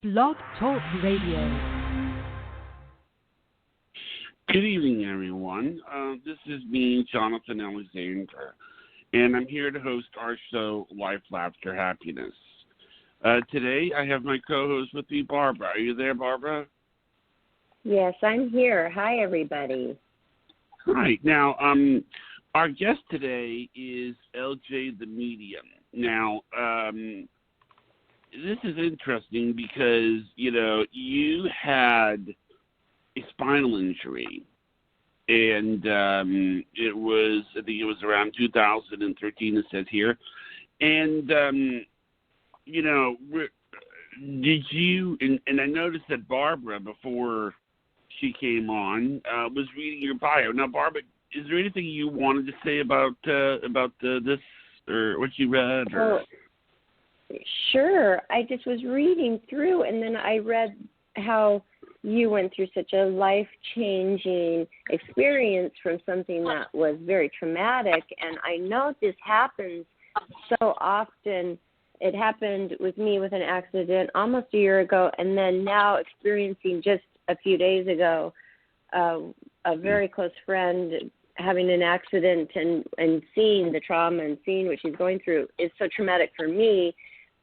Blog Talk Radio. Good evening, everyone. This is me, Jonathan Alexander, and I'm here to host our show, Life, Laughter, Happiness. Today, I have my co-host with me, Barbara. Are you there, Barbara? Yes, I'm here. Hi, everybody. Hi. Now, our guest today is LJ the Medium. Now, this is interesting because, you had a spinal injury, and I think it was around 2013, it says here. And, did you, and I noticed that Barbara, before she came on, was reading your bio. Now, Barbara, is there anything you wanted to say about this, or what you read? Or? Well, sure. I just was reading through, and then I read how you went through such a life-changing experience from something that was very traumatic, and I know this happens so often. It happened with me with an accident almost a year ago, and then now experiencing just a few days ago a very close friend having an accident and seeing the trauma and seeing what she's going through is so traumatic for me,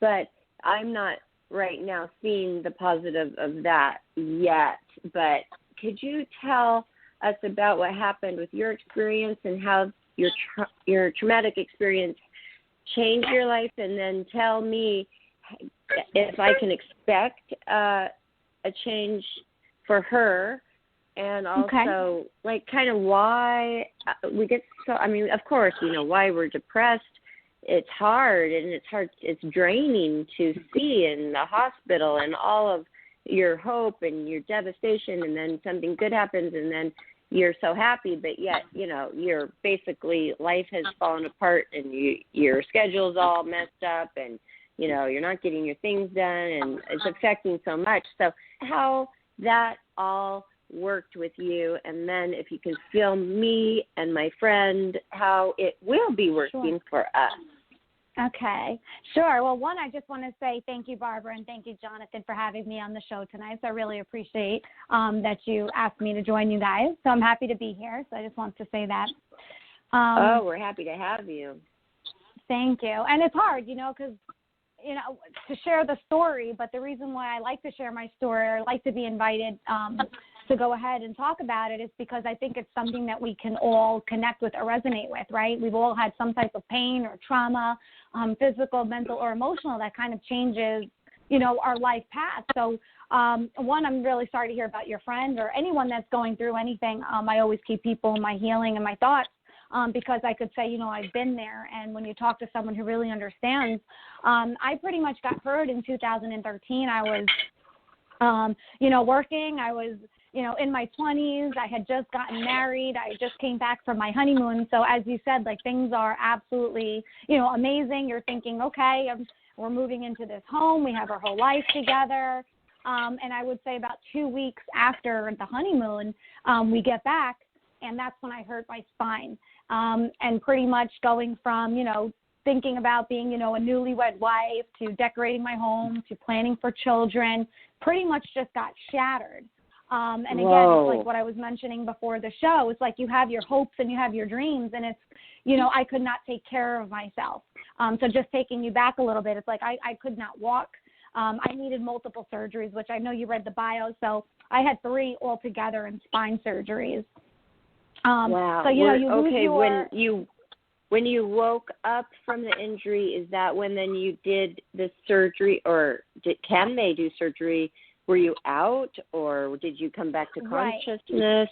but I'm not right now seeing the positive of that yet. But could you tell us about what happened with your experience and how your traumatic experience changed your life, and then tell me if I can expect a change for her, and also kind of why we get so, of course, why we're depressed. It's hard, and it's draining to see in the hospital and all of your hope and your devastation, and then something good happens, and then you're so happy, but yet, you're basically, life has fallen apart, and your schedule's all messed up, and, you're not getting your things done, and it's affecting so much. So how that all worked with you, and then if you can feel me and my friend, how it will be working for us. Okay, sure. Well, one, I just want to say thank you, Barbara, and thank you, Jonathan, for having me on the show tonight. So I really appreciate that you asked me to join you guys. So I'm happy to be here. So I just want to say that. We're happy to have you. Thank you. And it's hard, because, to share the story, but the reason why I like to share my story, or like to be invited to go ahead and talk about it, is because I think it's something that we can all connect with or resonate with, right? We've all had some type of pain or trauma, physical, mental, or emotional, that kind of changes, our life path. So, one, I'm really sorry to hear about your friend or anyone that's going through anything. I always keep people in my healing and my thoughts, because I could say, I've been there. And when you talk to someone who really understands, I pretty much got hurt in 2013. I was, working. I was, in my 20s. I had just gotten married. I just came back from my honeymoon. So as you said, things are absolutely, amazing. You're thinking, okay, we're moving into this home. We have our whole life together. And I would say about 2 weeks after the honeymoon, we get back, and that's when I hurt my spine. And pretty much going from, thinking about being, a newlywed wife, to decorating my home, to planning for children, pretty much just got shattered. And again, it's like what I was mentioning before the show. It's like you have your hopes and you have your dreams, and it's, I could not take care of myself. So just taking you back a little bit, it's like I could not walk. I needed multiple surgeries, which I know you read the bio. So I had 3 altogether in spine surgeries. Wow. So, you lose your... When you woke up from the injury, is that when then you did the surgery, or can they do surgery? Were you out, or did you come back to consciousness?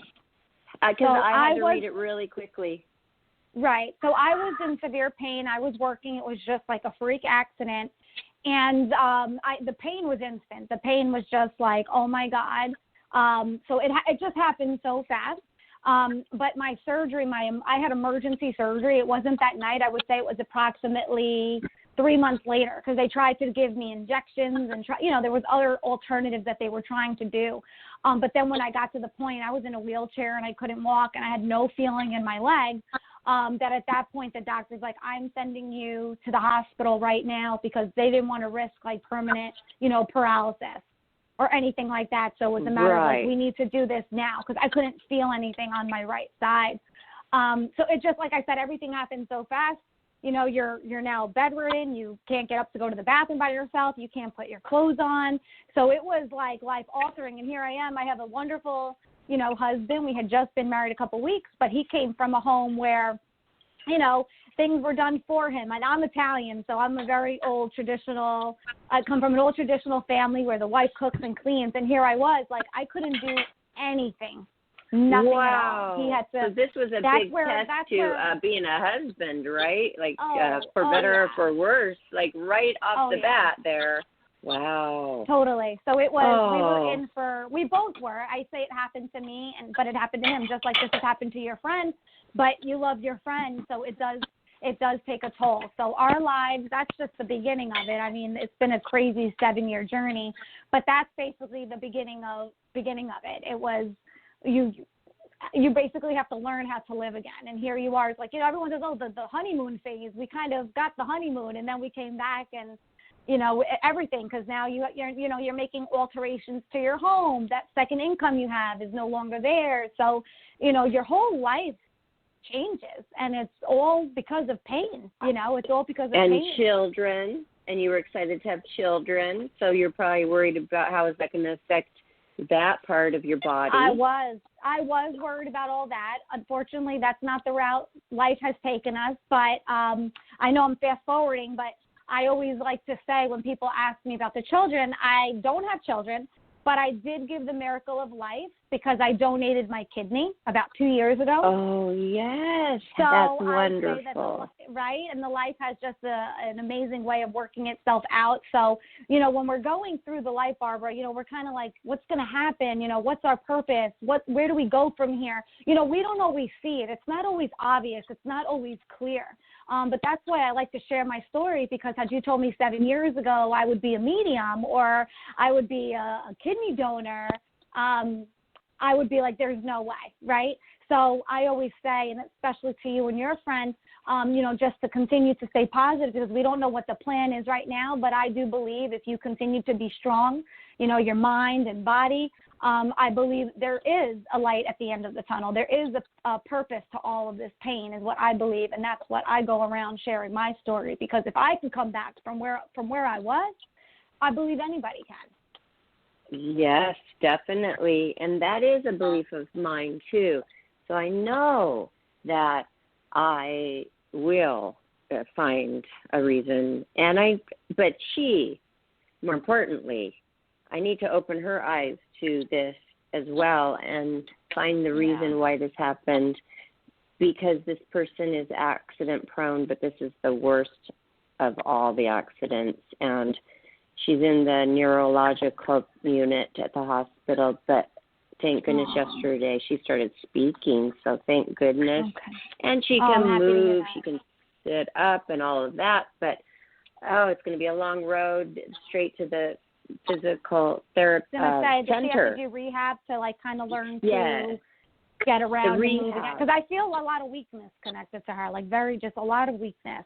Because I had to read it really quickly. Right. So I was in severe pain. I was working. It was just like a freak accident. And the pain was instant. The pain was just like, oh, my God. So it just happened so fast. But my surgery, I had emergency surgery. It wasn't that night. I would say it was approximately 3 months later, because they tried to give me injections and there was other alternatives that they were trying to do. But then when I got to the point, I was in a wheelchair and I couldn't walk and I had no feeling in my leg, that at that point the doctor's like, I'm sending you to the hospital right now, because they didn't want to risk permanent, paralysis. or anything like that. So it was a matter of Right. like, we need to do this now, because I couldn't feel anything on my right side. So it just, like I said, everything happened so fast. You know, you're now bedridden. You can't get up to go to the bathroom by yourself. You can't put your clothes on. So it was like life altering. And here I am. I have a wonderful, you know, husband. We had just been married a couple weeks, but he came from a home where, you know, things were done for him. And I'm Italian, so I'm a very old traditional, I come from an old traditional family where the wife cooks and cleans. And here I was, like, I couldn't do anything. Nothing wow. at all. He had to. So this was a big test to being a husband, right? Like for better or for worse, like right off the bat there. Wow. Totally. So it was. We were in for. We both were. I say it happened to me, but it happened to him, just like this has happened to your friend. But you love your friend, so it does. It does take a toll. So our lives, that's just the beginning of it. I mean, it's been a crazy 7-year journey, but that's basically the beginning of it. It was. You basically have to learn how to live again. And here you are. It's like, you know, everyone says, oh, the honeymoon phase. We kind of got the honeymoon, and then we came back and, you know, everything, because now you're making alterations to your home. That second income you have is no longer there. So, you know, your whole life changes, and it's all because of pain. You know, it's all because of pain. And children, and you were excited to have children, so you're probably worried about how is that going to affect that part of your body. I was worried about all that. Unfortunately, that's not the route life has taken us. But I know I'm fast forwarding, but I always like to say when people ask me about the children, I don't have children, but I did give the miracle of life because I donated my kidney about 2 years ago. Oh, yes. So that's I wonderful. say that right? And the life has just an amazing way of working itself out. So, you know, when we're going through the life, Barbara, you know, we're kind of like, what's going to happen? You know, what's our purpose? Where do we go from here? You know, we don't always see it. It's not always obvious. It's not always clear. But that's why I like to share my story, because had you told me 7 years ago I would be a medium or I would be a kidney donor, I would be like, there's no way, right? So I always say, and especially to you and your friend, you know, just to continue to stay positive, because we don't know what the plan is right now, but I do believe if you continue to be strong, you know, your mind and body, I believe there is a light at the end of the tunnel. There is a purpose to all of this pain is what I believe, and that's what I go around sharing my story, because if I can come back from where I was, I believe anybody can. Yes, definitely. And that is a belief of mine, too. So I know that I will find a reason. But she, more importantly, I need to open her eyes to this as well and find the reason why this happened, because this person is accident prone, but this is the worst of all the accidents. And she's in the neurological unit at the hospital, but thank goodness yesterday she started speaking, so thank goodness. Okay. And she can move, she can sit up and all of that, but, it's going to be a long road straight to the physical therapy center. Does she have to do rehab to, like, kind of learn to get around and move again? Because I feel a lot of weakness connected to her, like just a lot of weakness.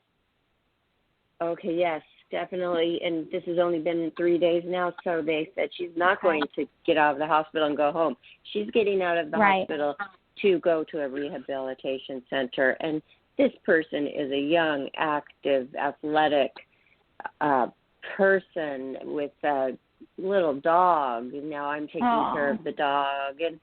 Okay, yes. Definitely, and this has only been 3 days now, so they said she's not going to get out of the hospital and go home. She's getting out of the hospital to go to a rehabilitation center, and this person is a young, active, athletic person with a little dog. Now I'm taking care of the dog, and,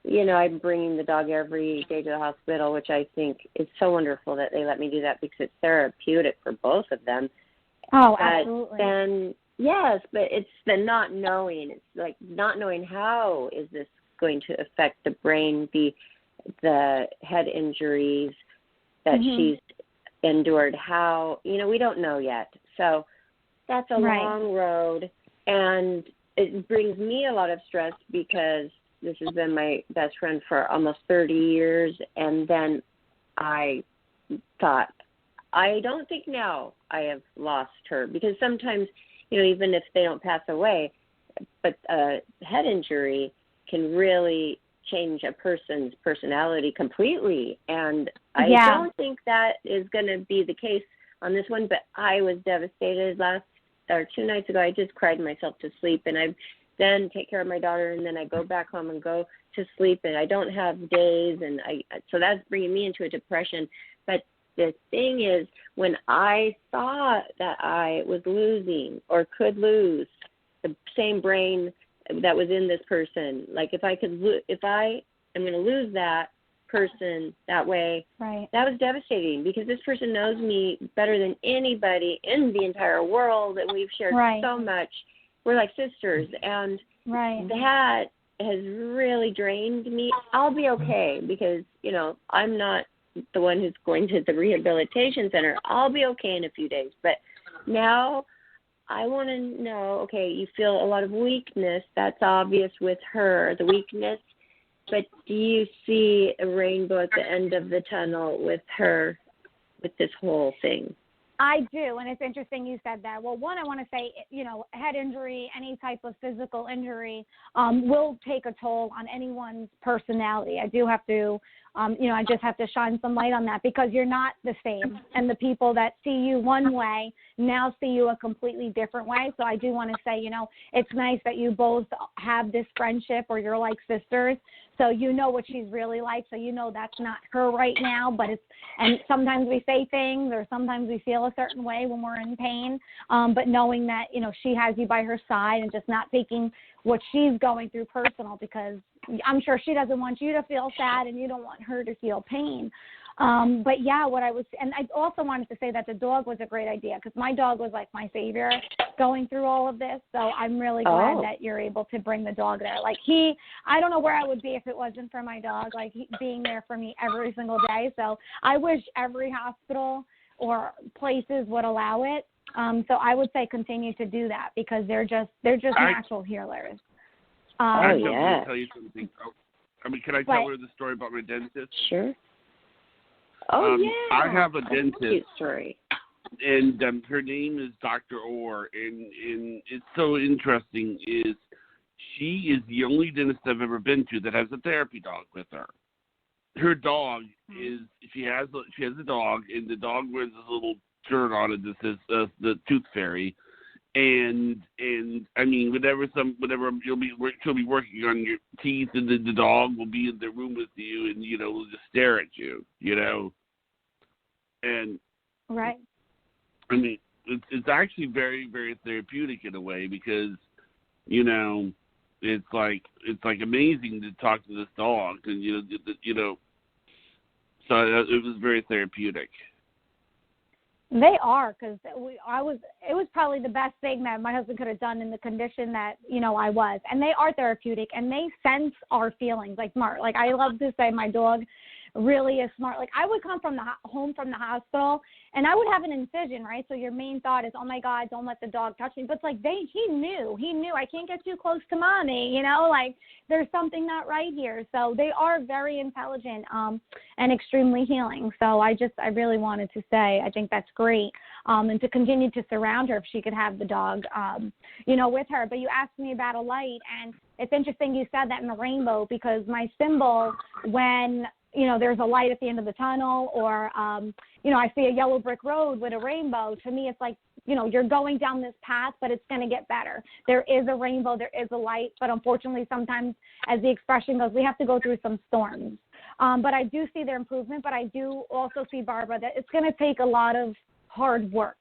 you know, I'm bringing the dog every day to the hospital, which I think is so wonderful that they let me do that because it's therapeutic for both of them. Oh, absolutely. Then, yes, but it's the not knowing. It's like not knowing how is this going to affect the brain, the head injuries that she's endured. How, you know, we don't know yet. So that's a long road, and it brings me a lot of stress because this has been my best friend for almost 30 years, and then I thought, I don't think now I have lost her, because sometimes, you know, even if they don't pass away, but a head injury can really change a person's personality completely. And I don't think that is going to be the case on this one, but I was devastated 2 nights ago. I just cried myself to sleep, and I've then take care of my daughter, and then I go back home and go to sleep, and I don't have days, and so that's bringing me into a depression. But the thing is, when I thought that I was losing or could lose the same brain that was in this person, like if I am going to lose that person that way, right, that was devastating, because this person knows me better than anybody in the entire world, and we've shared so much. We're like sisters, and that has really drained me. I'll be okay, because, I'm not the one who's going to the rehabilitation center. I'll be okay in a few days. But now I want to know, okay, you feel a lot of weakness. That's obvious with her, the weakness. But do you see a rainbow at the end of the tunnel with her, with this whole thing? I do, and it's interesting you said that. Well, one, I want to say, head injury, any type of physical injury will take a toll on anyone's personality. I do have to, I just have to shine some light on that, because you're not the same. And the people that see you one way now see you a completely different way. So I do want to say, it's nice that you both have this friendship, or you're like sisters. So you know what she's really like. So that's not her right now. But and sometimes we say things, or sometimes we feel a certain way when we're in pain. But knowing that, she has you by her side, and just not taking what she's going through personal, because I'm sure she doesn't want you to feel sad, and you don't want her to feel pain. But yeah, and I also wanted to say that the dog was a great idea, because my dog was like my savior going through all of this. So I'm really glad that you're able to bring the dog there. Like I don't know where I would be if it wasn't for my dog, being there for me every single day. So I wish every hospital or places would allow it. So I would say continue to do that, because they're just natural healers. I'm going to tell you something. Can I tell her the story about my dentist? Sure. I have a dentist. Cute story. And her name is Dr. Orr, and it's so interesting. She is the only dentist I've ever been to that has a therapy dog with her. Her dog she has a dog, and the dog wears this little shirt on it that says the Tooth Fairy. And I mean, whenever she'll be working on your teeth, and the dog will be in the room with you, and will just stare at you, and right. I mean, it's actually very, very therapeutic in a way, because it's like amazing to talk to this dog, and so it was very therapeutic. They are, because it was probably the best thing that my husband could have done in the condition that, I was. And they are therapeutic, and they sense our feelings, like Mark. Like, I love to say my dog really is smart. Like, I would come home from the hospital, and I would have an incision, right? So your main thought is, oh my God, don't let the dog touch me. But it's like he knew I can't get too close to mommy, like there's something not right here. So they are very intelligent and extremely healing. So I really wanted to say, I think that's great. And to continue to surround her, if she could have the dog, with her. But you asked me about a light, and it's interesting you said that in the rainbow, because my symbol, when there's a light at the end of the tunnel, or, I see a yellow brick road with a rainbow. To me, it's like, you're going down this path, but it's going to get better. There is a rainbow, there is a light, but unfortunately sometimes, as the expression goes, we have to go through some storms. But I do see their improvement, but I do also see, Barbara, that it's going to take a lot of hard work.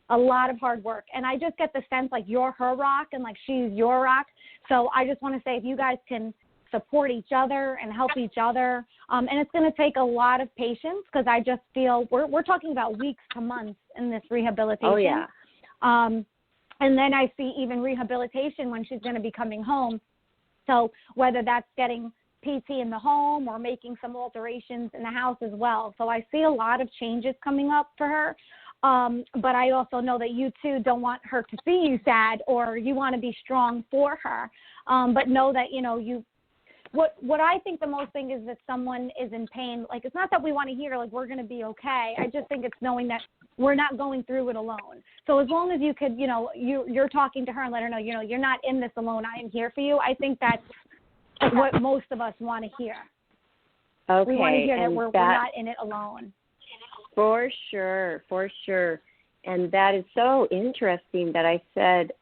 And I just get the sense like you're her rock, and like she's your rock. So I just want to say, if you guys can support each other and help each other. And it's going to take a lot of patience, because I just feel we're talking about weeks to months in this rehabilitation. Oh, yeah. And then I see even rehabilitation when she's going to be coming home. So whether that's getting PT in the home or making some alterations in the house as well. So I see a lot of changes coming up for her. But I also know that you too don't want her to see you sad, or you want to be strong for her. But know that, what I think the most thing is that someone is in pain. Like, it's not that we want to hear, like, we're going to be okay. I just think it's knowing that we're not going through it alone. So as long as you could, you're talking to her and let her know, you're not in this alone. I am here for you. I think that's what most of us want to hear. Okay. We want to hear that we're not in it alone. For sure. And that is so interesting that I said,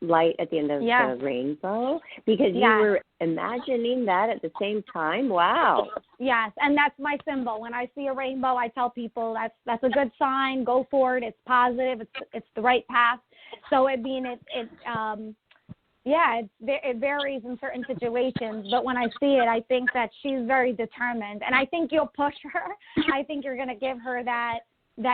light at the end of the rainbow? Because you were imagining that at the same time? Wow. Yes, and that's my symbol. When I see a rainbow, I tell people that's a good sign. Go for it. It's positive. It's the right path. So it varies in certain situations. But when I see it, I think that she's very determined, and I think you'll push her. I think you're going to give her that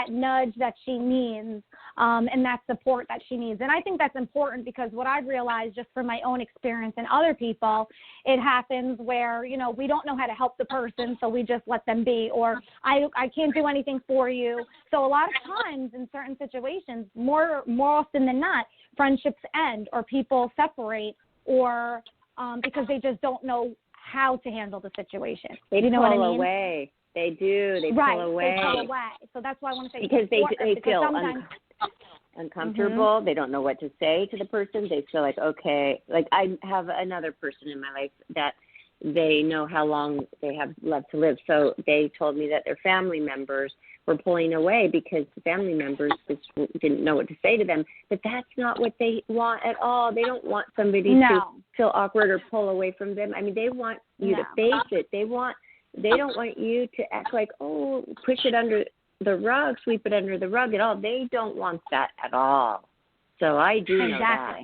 nudge that she needs, and that support that she needs. And I think that's important because what I've realized just from my own experience and other people, it happens where, we don't know how to help the person, so we just let them be, or I can't do anything for you. So a lot of times in certain situations, more often than not, friendships end or people separate or because they just don't know how to handle the situation. They pull away. They do. They pull away. They pull away. So that's why I want to say because they feel uncomfortable. Mm-hmm. They don't know what to say to the person. They feel like, okay, like I have another person in my life that they know how long they have left to live. So they told me that their family members were pulling away because the family members just didn't know what to say to them. But that's not what they want at all. They don't want somebody to feel awkward or pull away from them. I mean, they want you to face it. They don't want you to act like, oh, push it under the rug, sweep it under the rug at all. They don't want that at all. So I do know that.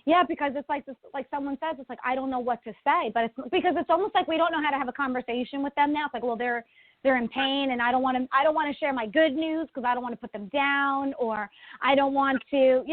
Yeah, because it's like someone says, it's like, I don't know what to say. But it's because it's almost like we don't know how to have a conversation with them now. It's like, well, they're in pain, and I don't want to share my good news because I don't want to put them down, or I don't want to,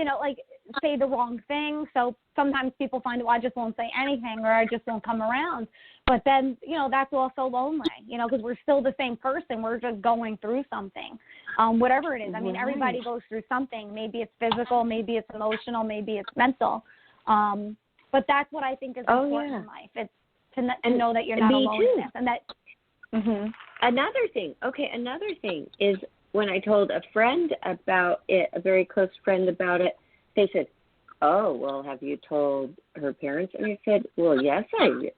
say the wrong thing. So sometimes people find, well, I just won't say anything, or I just won't come around. But then, that's also lonely, because we're still the same person. We're just going through something, whatever it is. I mean, everybody goes through something. Maybe it's physical, maybe it's emotional, maybe it's mental. But that's what I think is important in life. It's to know that you're not alone in this, and that. Mm-hmm. Another thing is when I told a friend about it, a very close friend about it, they said, oh, well, have you told her parents? And I said, well, yes, I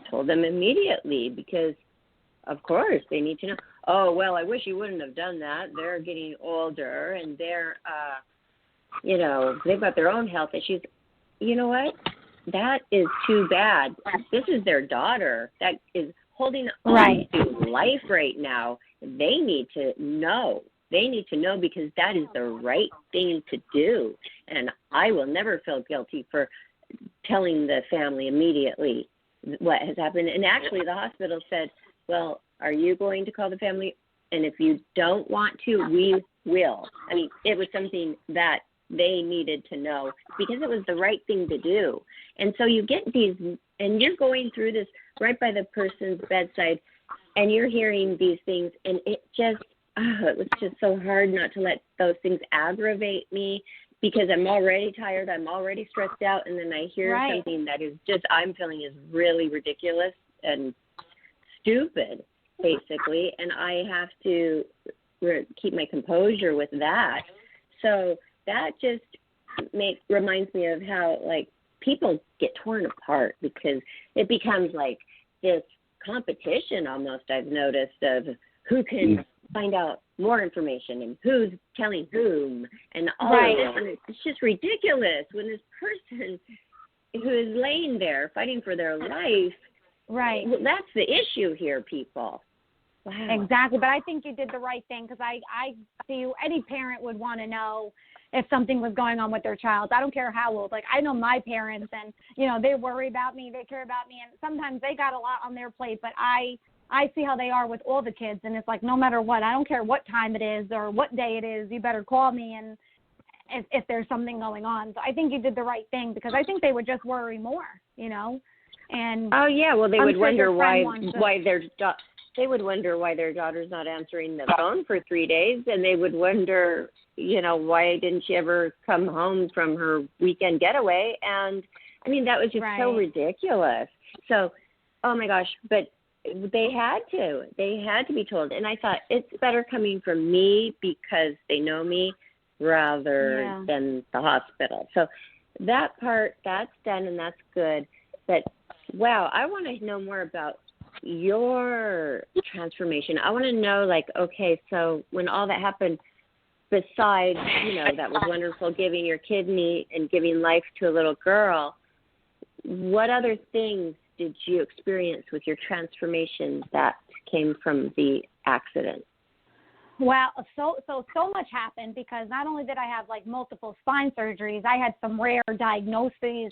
told them immediately because, of course, they need to know. Oh, well, I wish you wouldn't have done that. They're getting older and they're, they've got their own health issues. You know what? That is too bad. This is their daughter that is holding on to life right now. They need to know. They need to know because that is the right thing to do. And I will never feel guilty for telling the family immediately what has happened. And actually the hospital said, well, are you going to call the family? And if you don't want to, we will. I mean, it was something that they needed to know because it was the right thing to do. And so you get these, and you're going through this right by the person's bedside, and you're hearing these things, and it was just so hard not to let those things aggravate me because I'm already tired, I'm already stressed out, and then I hear something that is just, I'm feeling is really ridiculous and stupid, basically, and I have to keep my composure with that. So that just reminds me of how, like, people get torn apart because it becomes like this competition almost, I've noticed, of who can find out more information and who's telling whom and all of this. And it's just ridiculous when this person who is laying there fighting for their life, well, that's the issue here, people. Wow. Exactly. But I think you did the right thing because I see any parent would want to know if something was going on with their child. I don't care how old. Like, I know my parents and, they worry about me, they care about me, and sometimes they got a lot on their plate, but I see how they are with all the kids, and it's like no matter what, I don't care what time it is or what day it is, you better call me and if there's something going on. So I think you did the right thing because I think they would just worry more, And oh yeah, well they would wonder why they would wonder why their daughter's not answering the phone for 3 days, and they would wonder, why didn't she ever come home from her weekend getaway? And I mean, that was just so ridiculous. So, oh my gosh, but they had to be told. And I thought it's better coming from me because they know me rather than the hospital. So that part, that's done and that's good. But wow, I want to know more about your transformation. I want to know, like, okay, so when all that happened, besides, that was wonderful, giving your kidney and giving life to a little girl, what other things did you experience with your transformation that came from the accident? Well, so much happened, because not only did I have multiple spine surgeries, I had some rare diagnoses,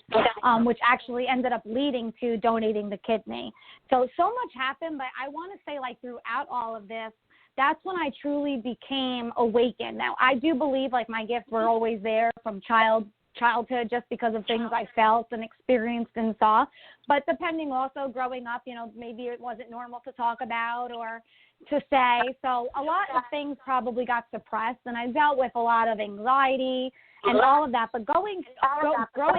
which actually ended up leading to donating the kidney. So much happened, but I want to say throughout all of this, that's when I truly became awakened. Now, I do believe my gifts were always there from childhood, just because of things I felt and experienced and saw. But depending also growing up, maybe it wasn't normal to talk about or to say. So a lot of things probably got suppressed, and I dealt with a lot of anxiety and all of that. But growing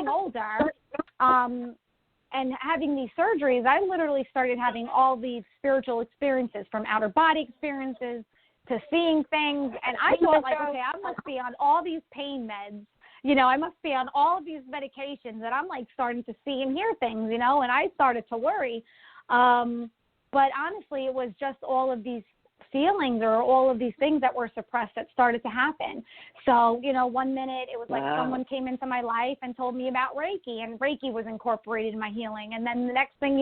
older and having these surgeries, I literally started having all these spiritual experiences, from outer body experiences to seeing things. And I thought okay, I must be on all these pain meds. I must be on all of these medications, and I'm starting to see and hear things, and I started to worry. But honestly, it was just all of these feelings or all of these things that were suppressed that started to happen. So, 1 minute it was someone came into my life and told me about Reiki, and Reiki was incorporated in my healing. And then the next thing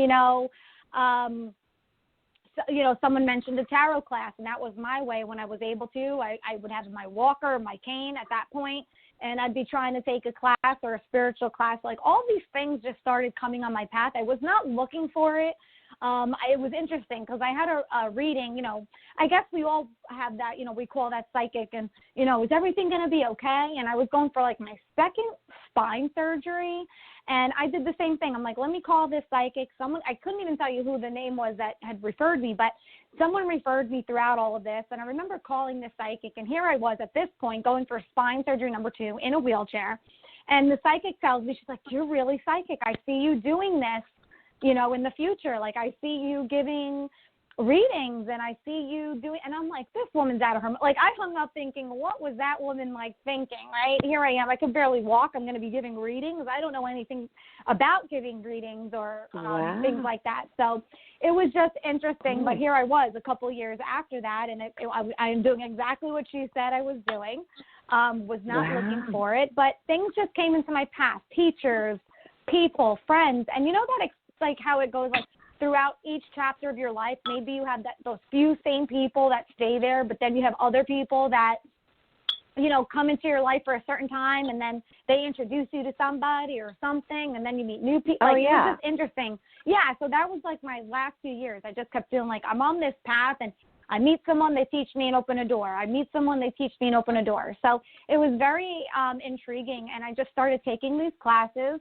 someone mentioned a tarot class, and that was my way when I was able to. I would have my walker, my cane at that point, and I'd be trying to take a class or a spiritual class. All these things just started coming on my path. I was not looking for it. It was interesting because I had a reading, I guess we all have that, we call that psychic, and, is everything going to be okay? And I was going for my second spine surgery, and I did the same thing. I'm let me call this psychic. I couldn't even tell you who the name was that had referred me, but someone referred me throughout all of this. And I remember calling this psychic, and here I was at this point going for spine surgery number 2 in a wheelchair. And the psychic tells me, she's you're really psychic. I see you doing this, in the future. I see you giving readings, and I see you doing, and I'm this woman's out of her, I hung up thinking, what was that woman thinking, right? Here I am, I could barely walk, I'm going to be giving readings. I don't know anything about giving readings or things like that. So it was just interesting, but here I was a couple of years after that, and I am doing exactly what she said I was doing, was not looking for it, but things just came into my path, teachers, people, friends, and that how it goes, throughout each chapter of your life, maybe you have those few same people that stay there, but then you have other people that, come into your life for a certain time, and then they introduce you to somebody or something, and then you meet new people. It was just interesting. Yeah, so that was my last few years. I just kept feeling I'm on this path, and I meet someone, they teach me and open a door. I meet someone, they teach me and open a door. So it was very intriguing, and I just started taking these classes.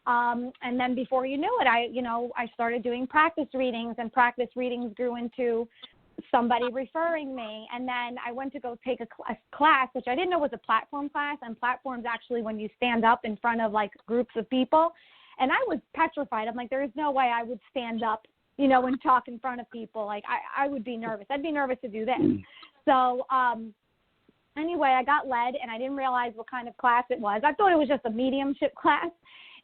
And then before you knew it, I started doing practice readings, and practice readings grew into somebody referring me. And then I went to go take a class, which I didn't know was a platform class. And platforms actually when you stand up in front of groups of people. And I was petrified. I'm there is no way I would stand up, and talk in front of people. I would be nervous. I'd be nervous to do this. So, anyway, I got led, and I didn't realize what kind of class it was. I thought it was just a mediumship class.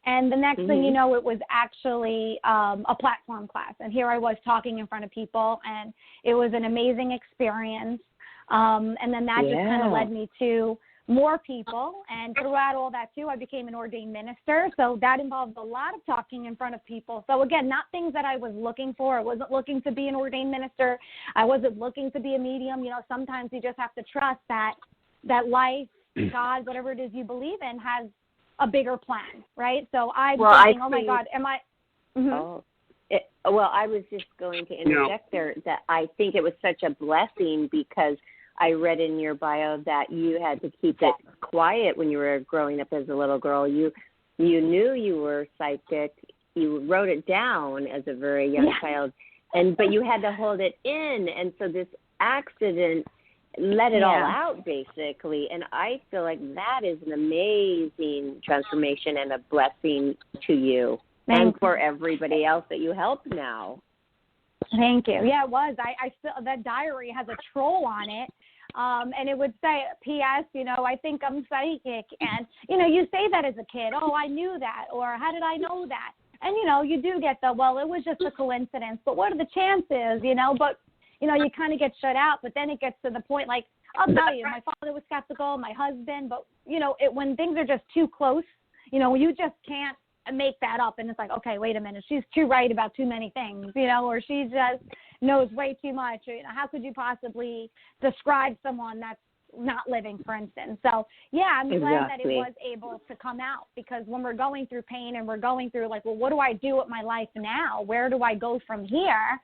And the next thing you know, it was actually a platform class. And here I was talking in front of people, and it was an amazing experience. And then that just kind of led me to more people. And throughout all that, too, I became an ordained minister. So that involved a lot of talking in front of people. So, again, not things that I was looking for. I wasn't looking to be an ordained minister. I wasn't looking to be a medium. Sometimes you just have to trust that life, God, whatever it is you believe in, has a bigger plan, right? So I'm thinking, oh my God, am I? Mm-hmm. I was just going to interject there that I think it was such a blessing, because I read in your bio that you had to keep it quiet when you were growing up as a little girl. You knew you were psychic. You wrote it down as a very young child, but you had to hold it in. And so this accident let it all out, basically. And I feel that is an amazing transformation and a blessing to you and for everybody else that you help now. Thank you. Yeah, it was. I still, that diary has a troll on it. And it would say, P.S., I think I'm psychic. And, you say that as a kid. Oh, I knew that. Or how did I know that? And, you do get it was just a coincidence. But what are the chances, But you kind of get shut out, but then it gets to the point I'll tell you, my father was skeptical, my husband, but, when things are just too close, you just can't make that up. And it's like, okay, wait a minute, she's too right about too many things, or she just knows way too much. How could you possibly describe someone that's not living, for instance? So, yeah, I'm glad that it was able to come out, because when we're going through pain and we're going through, like, well, what do I do with my life now? Where do I go from here?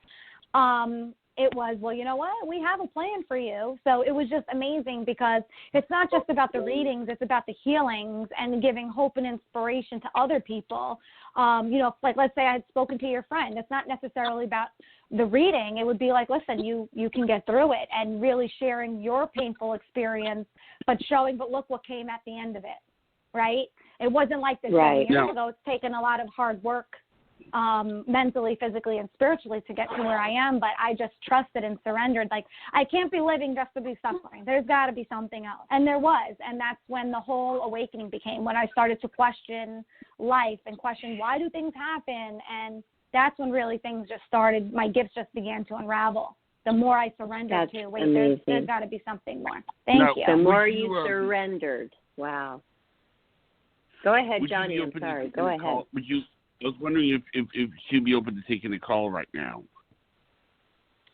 It was, well, you know what? We have a plan for you. So it was just amazing, because it's not just about the readings, it's about the healings and giving hope and inspiration to other people. Like, let's say I had spoken to your friend. It's not necessarily about the reading. It would be like, listen, you can get through it, and really sharing your painful experience, but look what came at the end of it, right? It wasn't like this 10 years ago. It's taken a lot of hard work, mentally, physically, and spiritually to get to where I am, but I just trusted and surrendered. Like, I can't be living just to be suffering. There's got to be something else. And there was, and that's when the whole awakening became, when I started to question life and question, why do things happen? And that's when really things just started, my gifts just began to unravel. The more I surrendered to, there's got to be something more. Thank you. The more you surrendered. Wow. Go ahead, Johnny. I'm sorry. Go ahead. I was wondering if she'd be open to taking a call right now.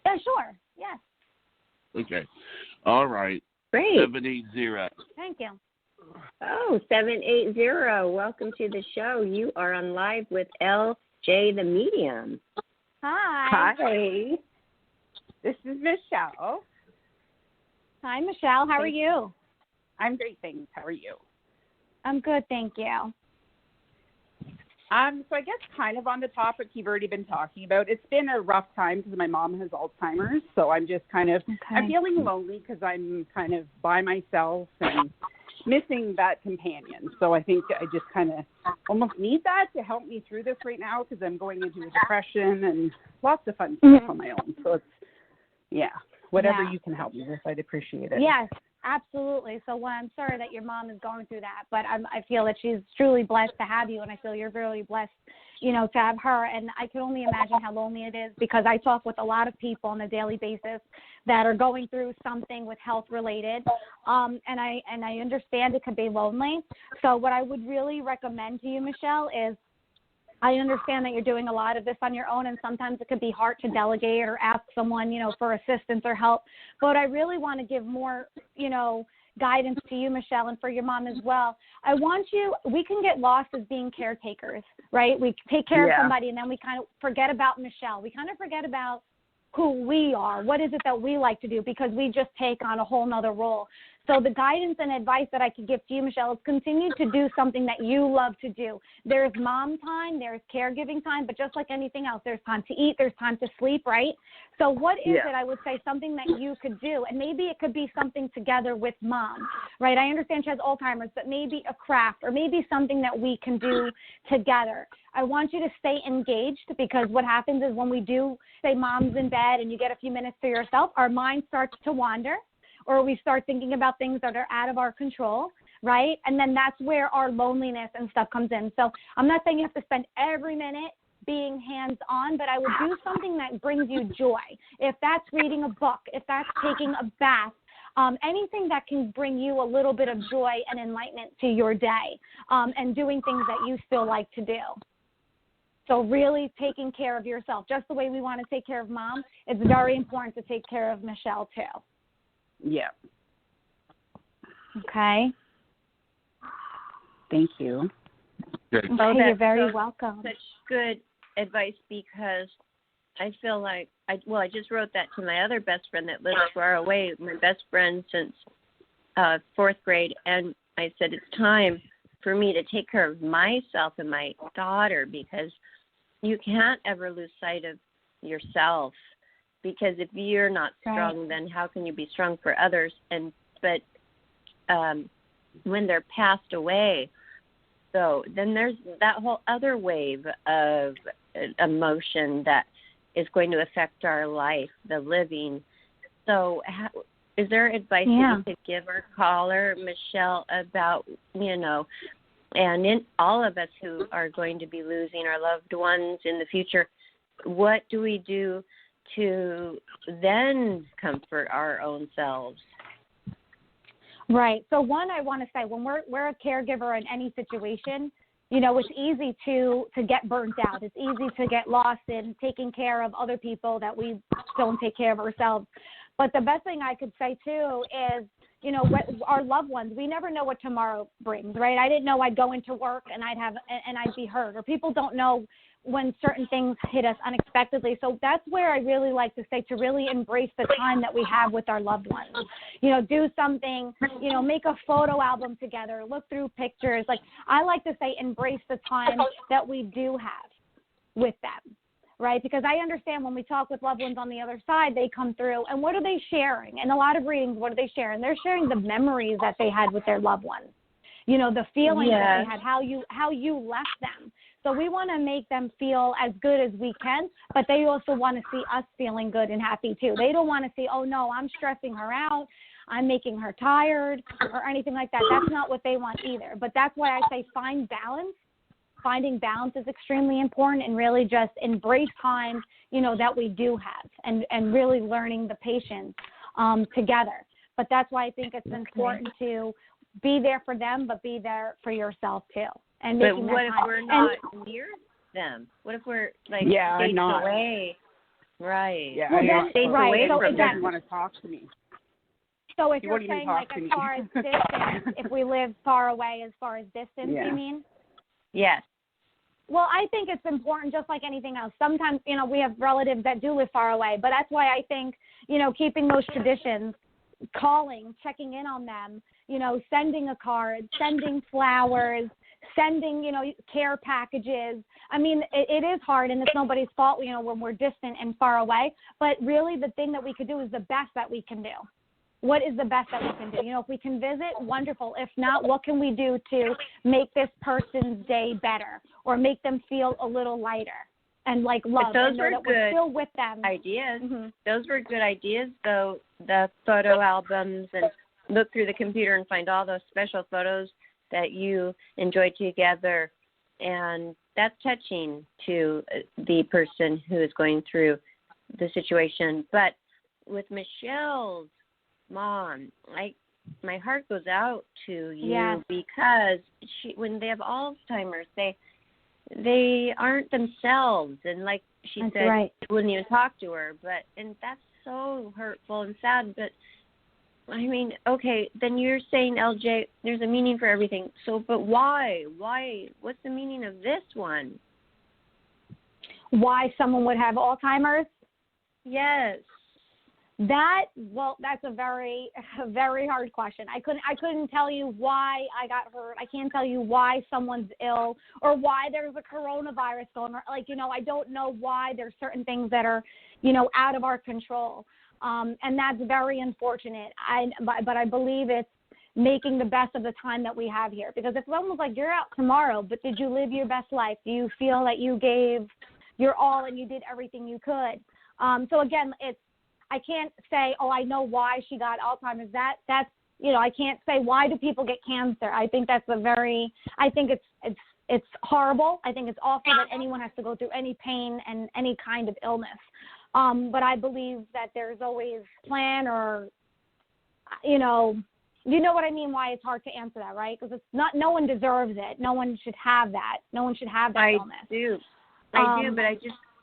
Yeah, sure. Yes. Okay. All right. Great. 780. Thank you. Oh, 780. Welcome to the show. You are on live with LJ the Medium. Hi. Hi. This is Michelle. Hi, Michelle. How are you? I'm great, thanks. How are you? I'm good, thank you. So I guess kind of on the topic you've already been talking about, it's been a rough time because my mom has Alzheimer's. So I'm just kind of, I'm feeling lonely because I'm kind of by myself and missing that companion. So I think I just kind of almost need that to help me through this right now, because I'm going into a depression and lots of fun stuff on my own. So it's, whatever you can help me with, I'd appreciate it. Yes. Absolutely. So I'm sorry that your mom is going through that, but I feel that she's truly blessed to have you, and I feel you're really blessed, to have her. And I can only imagine how lonely it is, because I talk with a lot of people on a daily basis that are going through something with health related, and I understand it could be lonely. So what I would really recommend to you, Michelle, is, I understand that you're doing a lot of this on your own, and sometimes it could be hard to delegate or ask someone, for assistance or help. But I really want to give more, guidance to you, Michelle, and for your mom as well. We can get lost as being caretakers, right? We take care of somebody, and then we kind of forget about Michelle. We kind of forget about who we are. What is it that we like to do? Because we just take on a whole nother role. So the guidance and advice that I could give to you, Michelle, is continue to do something that you love to do. There's mom time, there's caregiving time, but just like anything else, there's time to eat, there's time to sleep, right? So what is it, I would say, something that you could do? And maybe it could be something together with mom, right? I understand she has Alzheimer's, but maybe a craft, or maybe something that we can do together. I want you to stay engaged, because what happens is when we do, say, mom's in bed and you get a few minutes to yourself, our mind starts to wander, or we start thinking about things that are out of our control, right? And then that's where our loneliness and stuff comes in. So I'm not saying you have to spend every minute being hands-on, but I would do something that brings you joy. If that's reading a book, if that's taking a bath, anything that can bring you a little bit of joy and enlightenment to your day, and doing things that you still like to do. So really taking care of yourself, just the way we want to take care of mom, it's very important to take care of Michelle too. Yeah. Okay. Thank you. Okay. Oh, you're very welcome. Such good advice, because I feel like, I just wrote that to my other best friend that lives far away, my best friend since fourth grade, and I said it's time for me to take care of myself and my daughter, because you can't ever lose sight of yourself. Because if you're not strong, then how can you be strong for others? But when they're passed away, so then there's that whole other wave of emotion that is going to affect our life, the living. So is there advice that you could give our caller, Michelle, about, and in all of us who are going to be losing our loved ones in the future, what do we do to then comfort our own selves? Right. So one, I want to say, when we're a caregiver in any situation, you know, it's easy to get burnt out. It's easy to get lost in taking care of other people that we don't take care of ourselves. But the best thing I could say, too, is, you know, our loved ones, we never know what tomorrow brings, right? I didn't know I'd go into work and I'd be hurt, or people don't know when certain things hit us unexpectedly. So that's where I really like to say to really embrace the time that we have with our loved ones. You know, do something, you know, make a photo album together, look through pictures. Like, I like to say embrace the time that we do have with them, right? Because I understand when we talk with loved ones on the other side, they come through, and what are they sharing? And a lot of readings, what are they sharing? They're sharing the memories that they had with their loved ones. You know, the feelings that they had, how you left them. So we want to make them feel as good as we can, but they also want to see us feeling good and happy too. They don't want to see, oh no, I'm stressing her out, I'm making her tired, or anything like that. That's not what they want either. But that's why I say find balance. Finding balance is extremely important, and really just embrace time, you know, that we do have, and really learning the patience together. But that's why I think it's important to be there for them, but be there for yourself too. And but making what that if time. we're not near them? What if we're like states away? Right. Yeah, well, states away so from he them. doesn't want to talk to me. So if He you're won't even saying, talk like, to as me. far as distance, if we live far away, as far as distance, you mean? Yes. Well, I think it's important, just like anything else. Sometimes, you know, we have relatives that do live far away, but that's why I think, you know, keeping those traditions, calling, checking in on them, you know, sending a card, sending flowers, sending, you know, care packages. I mean, it is hard, and it's nobody's fault, you know, when we're distant and far away. But really the thing that we could do is the best that we can do. What is the best that we can do? You know, if we can visit, wonderful. If not, what can we do to make this person's day better, or make them feel a little lighter and like love, and know that we're still with them? Ideas. Mm-hmm. Those were good ideas, though. The photo albums, and look through the computer and find all those special photos that you enjoy together, and that's touching to the person who is going through the situation. But with Michelle's mom, my heart goes out to you, because when they have Alzheimer's, they aren't themselves, and like she said, they wouldn't even talk to her. And that's so hurtful and sad. But I mean, okay, then you're saying, LJ, there's a meaning for everything. So, but why? What's the meaning of this one? Why someone would have Alzheimer's? Yes. That's a very, very hard question. I couldn't tell you why I got hurt. I can't tell you why someone's ill, or why there's a coronavirus going on. Like, you know, I don't know why there's certain things that are, you know, out of our control. And that's very unfortunate. But I believe it's making the best of the time that we have here. Because if someone's like, you're out tomorrow, but did you live your best life? Do you feel that you gave your all and you did everything you could? So again, I can't say, oh, I know why she got Alzheimer's. That's, you know, I can't say, why do people get cancer? I think that's I think it's horrible. I think it's awful that anyone has to go through any pain and any kind of illness. But I believe that there's always a plan, or, you know what I mean, why it's hard to answer that, right? Because no one deserves it. No one should have that. No one should have that illness. I do, but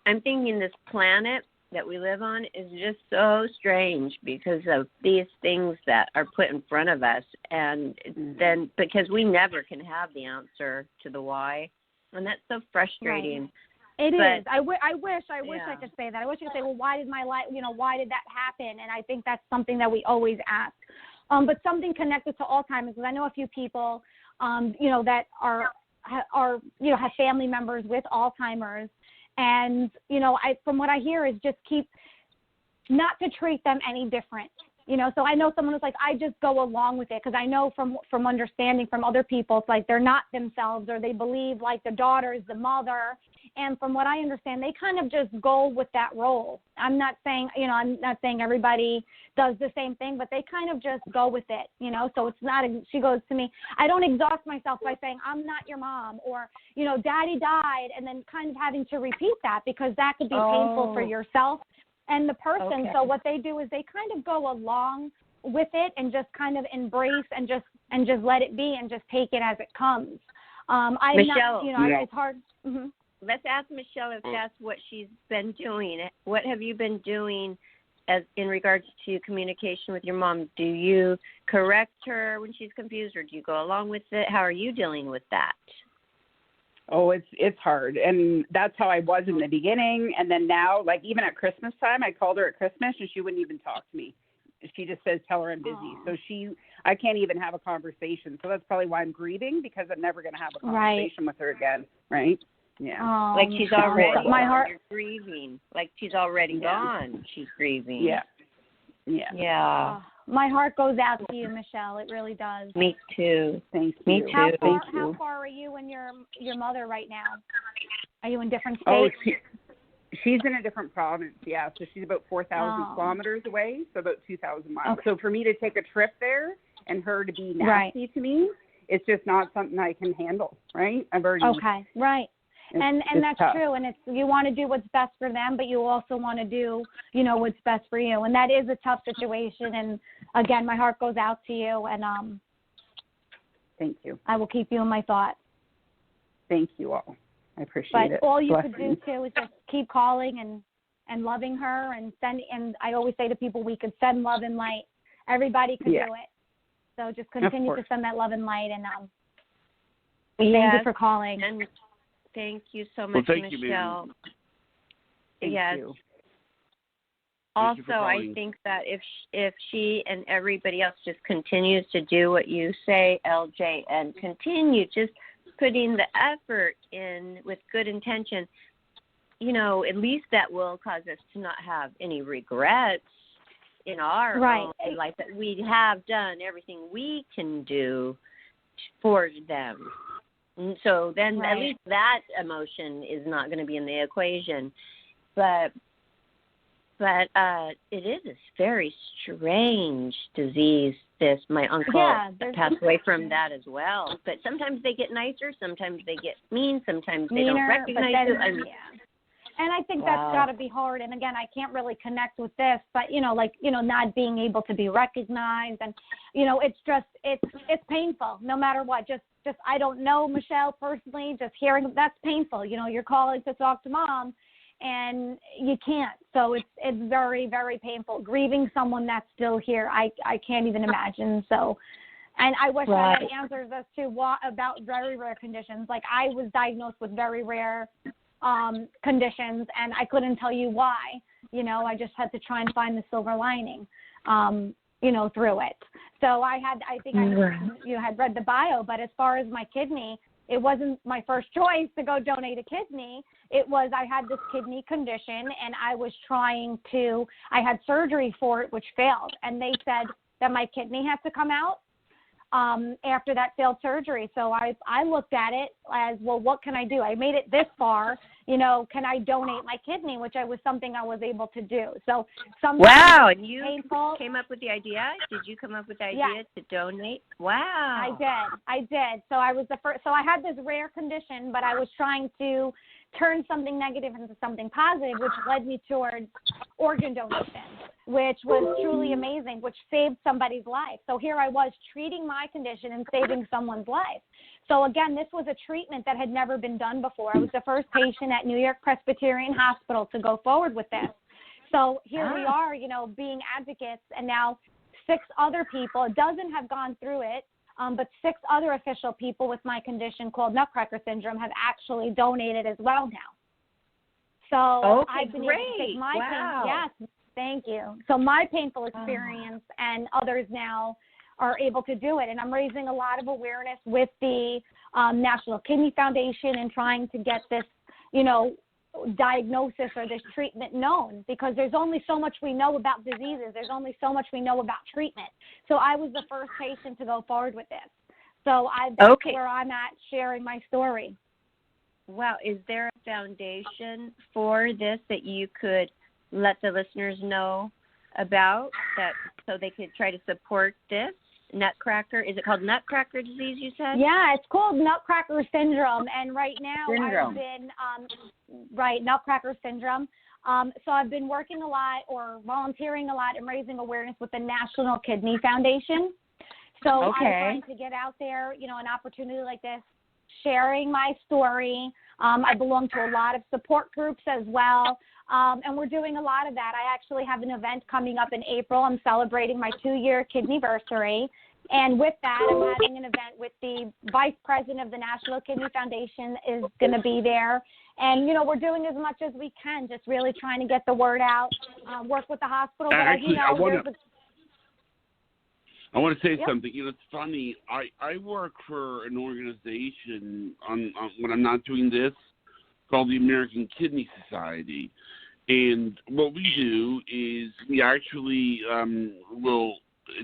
I'm thinking this planet that we live on is just so strange because of these things that are put in front of us, and then because we never can have the answer to the why, and that's so frustrating. Right. It is. I wish I could say that. I wish I could say, well, why did my life, you know, why did that happen? And I think that's something that we always ask. But something connected to Alzheimer's, because I know a few people, you know, that are you know, have family members with Alzheimer's. And, you know, from what I hear is just not to treat them any different. You know, so I know someone who's like, I just go along with it, because I know from understanding from other people, it's like they're not themselves, or they believe like the daughter is the mother. And from what I understand, they kind of just go with that role. I'm not saying everybody does the same thing, but they kind of just go with it, you know. So it's not, she goes to me, I don't exhaust myself by saying, I'm not your mom, or, you know, daddy died, and then kind of having to repeat that, because that could be painful for yourself and the person. Okay. So what they do is they kind of go along with it and just kind of embrace and just let it be and just take it as it comes. Michelle, it's hard. Mm-hmm. Let's ask Michelle if that's what she's been doing. What have you been doing as in regards to communication with your mom? Do you correct her when she's confused, or do you go along with it? How are you dealing with that? Oh, it's hard. And that's how I was in the beginning. And then now, like even at Christmas time, I called her at Christmas and she wouldn't even talk to me. She just says, tell her I'm busy. Aww. So I can't even have a conversation. So that's probably why I'm grieving, because I'm never going to have a conversation with her again. Right. Yeah. Like she's already, my heart, you're grieving. Like she's already gone. She's grieving. Yeah. Yeah. Yeah. My heart goes out to you, Michelle. It really does. Me too. Thanks. Me too. How far are you and your mother right now? Are you in different states? Oh, she's in a different province, yeah. So she's about 4,000 kilometers away, so about 2,000 miles. Okay. So for me to take a trip there and her to be nasty to me, it's just not something I can handle, right? I've already... Okay, right. And that's tough. true. And you want to do what's best for them, but you also want to do, what's best for you. And that is a tough situation. And again, my heart goes out to you. And thank you. I will keep you in my thoughts. Thank you all. I appreciate it. But all you could do too is just keep calling and loving her and and I always say to people, we could send love and light. Everybody could do it. So just continue to send that love and light. And thank you for calling. And thank you so much, Michelle. Thank yes. you. Also, I think that if she and everybody else just continues to do what you say, LJ, and continue just putting the effort in with good intention, at least that will cause us to not have any regrets in our own life, that we have done everything we can do for them. And so then at least that emotion is not going to be in the equation. But it is a very strange disease. My uncle passed away from that as well. But sometimes they get nicer, sometimes they get mean, sometimes they don't recognize you. And I think that's got to be hard. And again, I can't really connect with this, but not being able to be recognized, and it's just it's painful no matter what. Just I don't know Michelle personally. Just hearing that's painful. You're calling to talk to mom, and you can't. So it's very, very painful. Grieving someone that's still here, I can't even imagine. So, and I wish I had answers as to what about very rare conditions. Like I was diagnosed with very rare conditions, and I couldn't tell you why. I just had to try and find the silver lining, through it. So I think you had read the bio, but as far as my kidney, it wasn't my first choice to go donate a kidney. It was I had this kidney condition, and I had surgery for it, which failed. And they said that my kidney had to come out after that failed surgery. So I looked at it as, well, what can I do? I made it this far, can I donate my kidney, which was something I was able to do. So wow, and you painful. Came up with the idea? Did you come up with the idea to donate? Wow. I did. So I was the first. So I had this rare condition, but I was trying to turn something negative into something positive, which led me towards organ donation, which was truly amazing, which saved somebody's life. So here I was treating my condition and saving someone's life. So again, this was a treatment that had never been done before. I was the first patient at New York Presbyterian Hospital to go forward with this. So here we are, being advocates, and now 6 other people, a dozen have gone through it, but 6 other official people with my condition called Nutcracker syndrome have actually donated as well now. So I've been able to take my yes, thank you. So my painful experience and others now are able to do it. And I'm raising a lot of awareness with the National Kidney Foundation and trying to get this, diagnosis or this treatment known, because there's only so much we know about diseases. There's only so much we know about treatment. So I was the first patient to go forward with this. So that's where I'm at, sharing my story. Wow. Is there a foundation for this that you could let the listeners know about, that so they could try to support this? Nutcracker, is it called Nutcracker disease, you said? Yeah, it's called Nutcracker syndrome. And right now I've been, Nutcracker syndrome. So I've been working a lot or volunteering a lot and raising awareness with the National Kidney Foundation. So I'm trying to get out there, you know, an opportunity like this, sharing my story. I belong to a lot of support groups as well, and we're doing a lot of that. I actually have an event coming up in April. I'm celebrating my 2-year kidneyversary, and with that, I'm having an event with the Vice President of the National Kidney Foundation is going to be there. And, you know, we're doing as much as we can, just really trying to get the word out, work with the hospital. But Actually, as you know, I want to say something. You know, it's funny. I work for an organization on when I'm not doing this called the American Kidney Society. And what we do is we actually will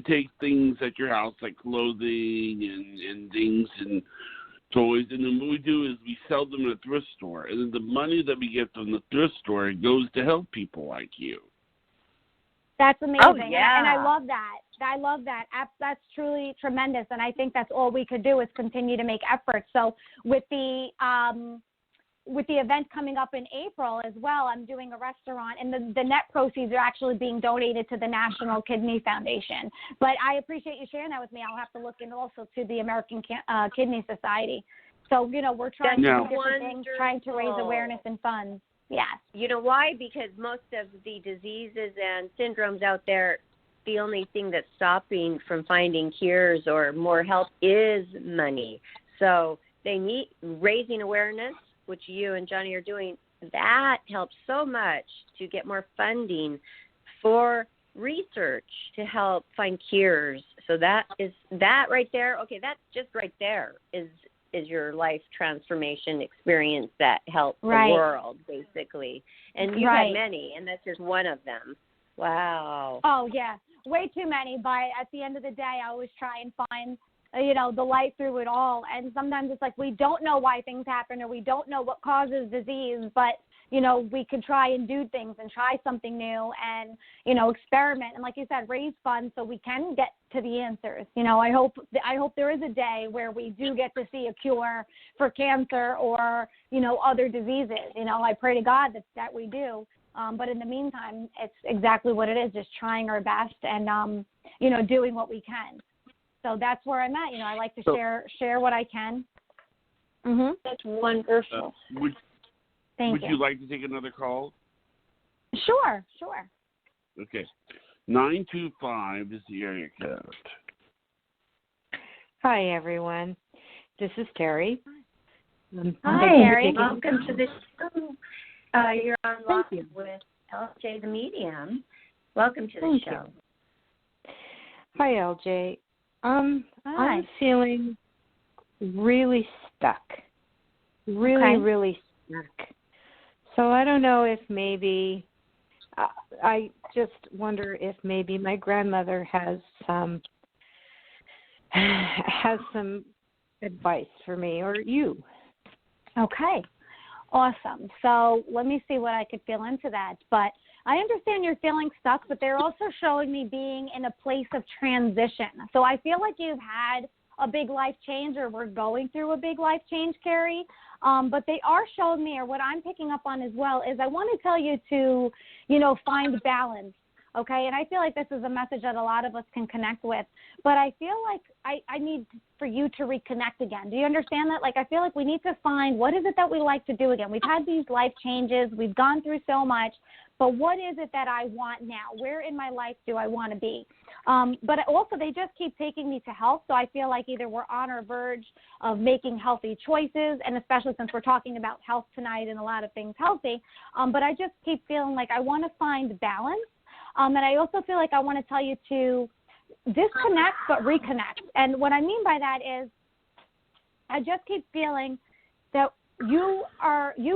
take things at your house like clothing and things and toys, and then what we do is we sell them at a thrift store. And then the money that we get from the thrift store goes to help people like you. That's amazing. Oh, yeah. And I love that. I love that. That's truly tremendous. And I think that's all we could do is continue to make efforts. So with the event coming up in April as well, I'm doing a restaurant, and the net proceeds are actually being donated to the National Kidney Foundation. But I appreciate you sharing that with me. I'll have to look into also to the American Kidney Society. So, you know, we're trying to do different things, trying to raise awareness and funds. Yes. You know why? Because most of the diseases and syndromes out there, the only thing that's stopping from finding cures or more help is money. So they need raising awareness, which you and Johnny are doing. That helps so much to get more funding for research to help find cures. So that right there. Okay, that's just right there is your life transformation experience that helps the world, basically. And you've had many, and that's just one of them. Wow. Oh, yeah. Way too many. But at the end of the day, I always try and find, you know, the light through it all. And sometimes it's like we don't know why things happen or we don't know what causes disease, but, you know, we could try and do things and try something new and, you know, experiment. And like you said, raise funds so we can get to the answers. You know, I hope there is a day where we do get to see a cure for cancer or, you know, other diseases. You know, I pray to God that we do. But in the meantime, it's exactly what it is, just trying our best and, you know, doing what we can. So that's where I'm at. You know, I like to share what I can. Mm-hmm. That's wonderful. Would you like to take another call? Sure. Okay. 925 is the area code. Hi, everyone. This is Terry. Hi, Terry. Welcome to the show. You're on live with LJ the Medium. Welcome to the show. Hi, LJ. I'm feeling really stuck. Really stuck. So I don't know if maybe I just wonder if maybe my grandmother has some advice for me or you. Okay. Awesome. So let me see what I could feel into that. But I understand you're feeling stuck, but they're also showing me being in a place of transition. So I feel like you've had a big life change or we're going through a big life change, Carrie. But they are showing me, or what I'm picking up on as well, is I want to tell you to, you know, find balance. Okay, and I feel like this is a message that a lot of us can connect with, but I feel like I need for you to reconnect again. Do you understand that? Like, I feel like we need to find what is it that we like to do again. We've had these life changes. We've gone through so much, but what is it that I want now? Where in my life do I want to be? But also, they just keep taking me to health, so I feel like either we're on our verge of making healthy choices, and especially since we're talking about health tonight and a lot of things healthy, but I just keep feeling like I want to find balance. And I also feel like I want to tell you to disconnect but reconnect. And what I mean by that is I just keep feeling that you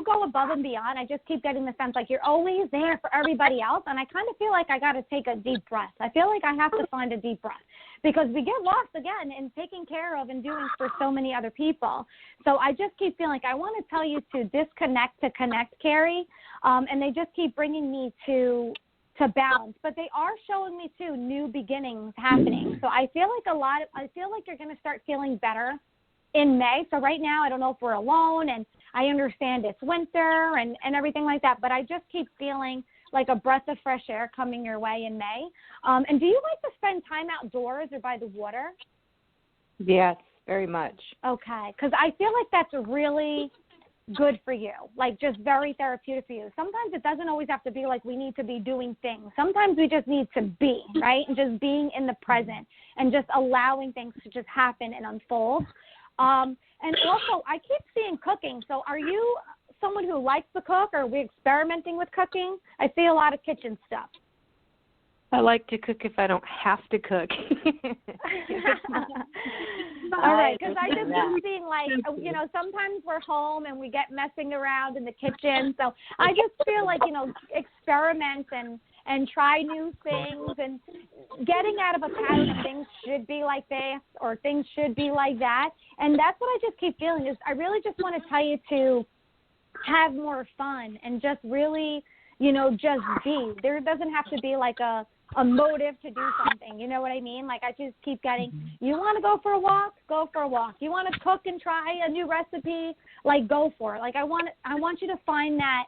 go above and beyond. I just keep getting the sense like you're always there for everybody else. And I kind of feel like I got to take a deep breath. I feel like I have to find a deep breath because we get lost again in taking care of and doing for so many other people. So I just keep feeling like I want to tell you to disconnect to connect, Carrie. And they just keep bringing me to balance, but they are showing me too new beginnings happening. So I feel like you're going to start feeling better in May. So right now, I don't know if we're alone, and I understand it's winter and everything like that, but I just keep feeling like a breath of fresh air coming your way in May. And do you like to spend time outdoors or by the water? Yes, very much. Okay, because I feel like that's really good for you, like just very therapeutic for you. Sometimes it doesn't always have to be like we need to be doing things. Sometimes we just need to be, right? And just being in the present and just allowing things to just happen and unfold. And also, I keep seeing cooking. So are you someone who likes to cook, or are we experimenting with cooking? I see a lot of kitchen stuff. I like to cook if I don't have to cook. All right, because I just keep seeing, like, you know, sometimes we're home and we get messing around in the kitchen. So I just feel like, you know, experiment and try new things and getting out of a pattern of things should be like this or things should be like that. And that's what I just keep feeling is I really just want to tell you to have more fun and just really, you know, just be. There doesn't have to be like a motive to do something. You know what I mean? Like I just keep getting, you want to go for a walk? Go for a walk. You want to cook and try a new recipe? Like go for it. Like I want you to find that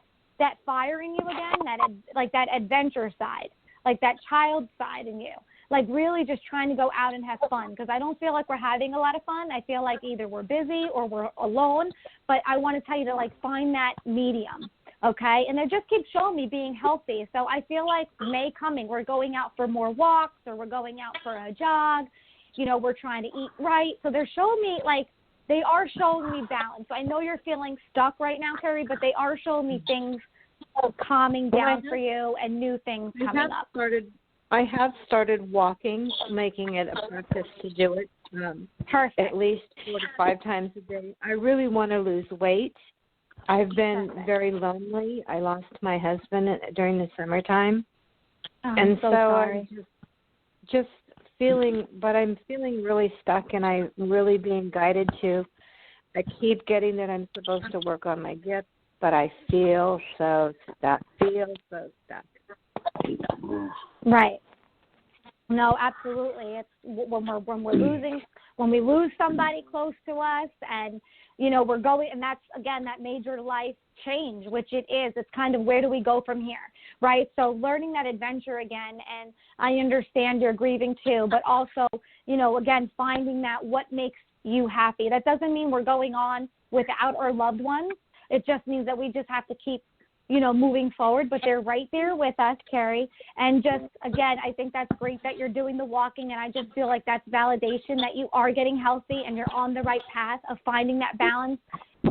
fire in you again, that adventure side, like that child side in you. Like really just trying to go out and have fun, because I don't feel like we're having a lot of fun. I feel like either we're busy or we're alone, but I want to tell you to like find that medium, okay? And it just keeps showing me being healthy. So I feel like May coming, we're going out for more walks or we're going out for a jog. You know, we're trying to eat right. So they're showing me like, they are showing me balance. So I know you're feeling stuck right now, Carrie, but they are showing me things calming down for you and new things coming up. I have started walking, making it a practice to do it Perfect. at least 4 to 5 times a day. I really want to lose weight. I've been very lonely. I lost my husband during the summertime. Oh, and I'm so sorry. I'm just feeling, but I'm feeling really stuck, and I'm really being guided to. I keep getting that I'm supposed to work on my gifts, but I feel so stuck. Right. No, absolutely. It's when we lose somebody close to us, and you know we're going, and that's again that major life change, which it is. It's kind of where do we go from here, right? So learning that adventure again, and I understand you're grieving too, but also you know again finding that what makes you happy. That doesn't mean we're going on without our loved ones. It just means that we just have to keep, you know, moving forward, but they're right there with us, Carrie. And just, again, I think that's great that you're doing the walking, and I just feel like that's validation that you are getting healthy and you're on the right path of finding that balance.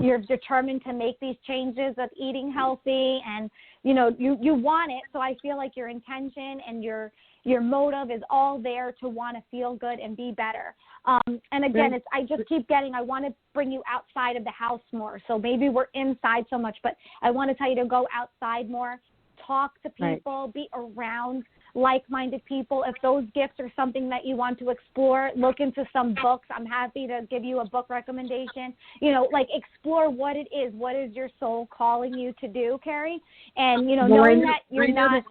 You're determined to make these changes of eating healthy, and, you know, you want it. So I feel like your intention and your motive is all there to want to feel good and be better. And again, I just keep getting, I want to bring you outside of the house more. So maybe we're inside so much, but I want to tell you to go outside more, talk to people, be around like-minded people. If those gifts are something that you want to explore, look into some books. I'm happy to give you a book recommendation. You know, like explore what it is. What is your soul calling you to do, Carrie? And, you know, knowing that you're not...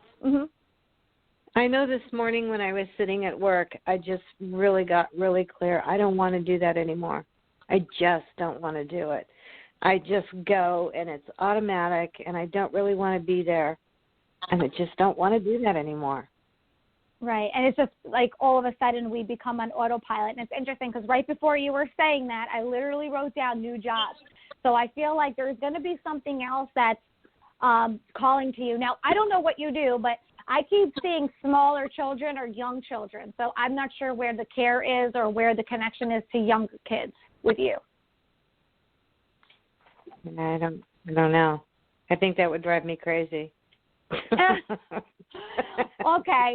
I know this morning when I was sitting at work, I just really got really clear. I don't want to do that anymore. I just don't want to do it. I just go, and it's automatic, and I don't really want to be there, and I just don't want to do that anymore. Right, and it's just like all of a sudden we become on autopilot, and it's interesting because right before you were saying that, I literally wrote down new jobs. So I feel like there's going to be something else that's calling to you. Now, I don't know what you do, but I keep seeing smaller children or young children, so I'm not sure where the care is or where the connection is to younger kids with you. I don't know. I think that would drive me crazy. Okay,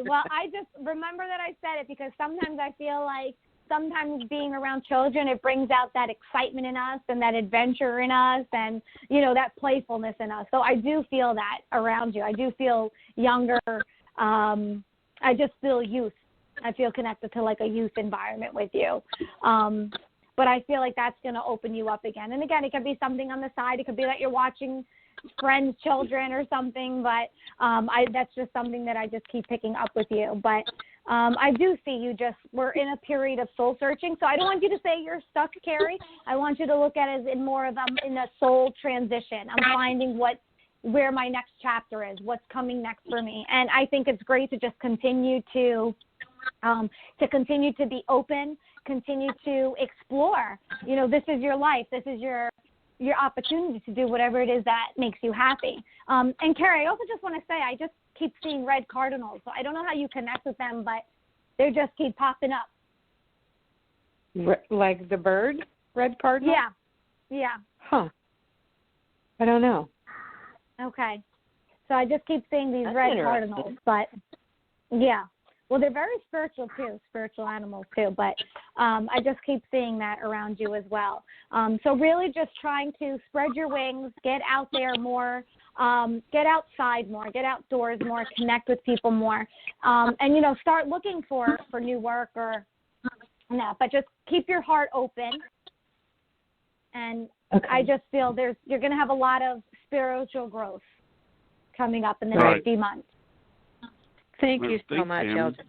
well, I just remember that I said it because sometimes I feel like sometimes being around children, it brings out that excitement in us and that adventure in us and, you know, that playfulness in us. So I do feel that around you. I do feel younger. I just feel youth. I feel connected to like a youth environment with you. But I feel like that's going to open you up again. And again, it could be something on the side. It could be that you're watching friends' children or something, but that's just something that I just keep picking up with you. But I do see you we're in a period of soul searching. So I don't want you to say you're stuck, Carrie. I want you to look at it as in more of in a soul transition. I'm finding where my next chapter is, what's coming next for me. And I think it's great to just continue to be open, continue to explore. You know, this is your life. This is your opportunity to do whatever it is that makes you happy. And Carrie, I also just want to say, I just keep seeing red cardinals. So I don't know how you connect with them, but they just keep popping up. Like the bird, red cardinal? Yeah. Huh. I don't know. Okay. So I just keep seeing these red cardinals, but yeah. Well, they're very spiritual too, spiritual animals too, but I just keep seeing that around you as well. So really just trying to spread your wings, get out there more, get outside more, get outdoors more, connect with people more, and, you know, start looking for new work or no, but just keep your heart open. And okay. I just feel you're going to have a lot of spiritual growth coming up in the next few months. Thank you so much, Elgin.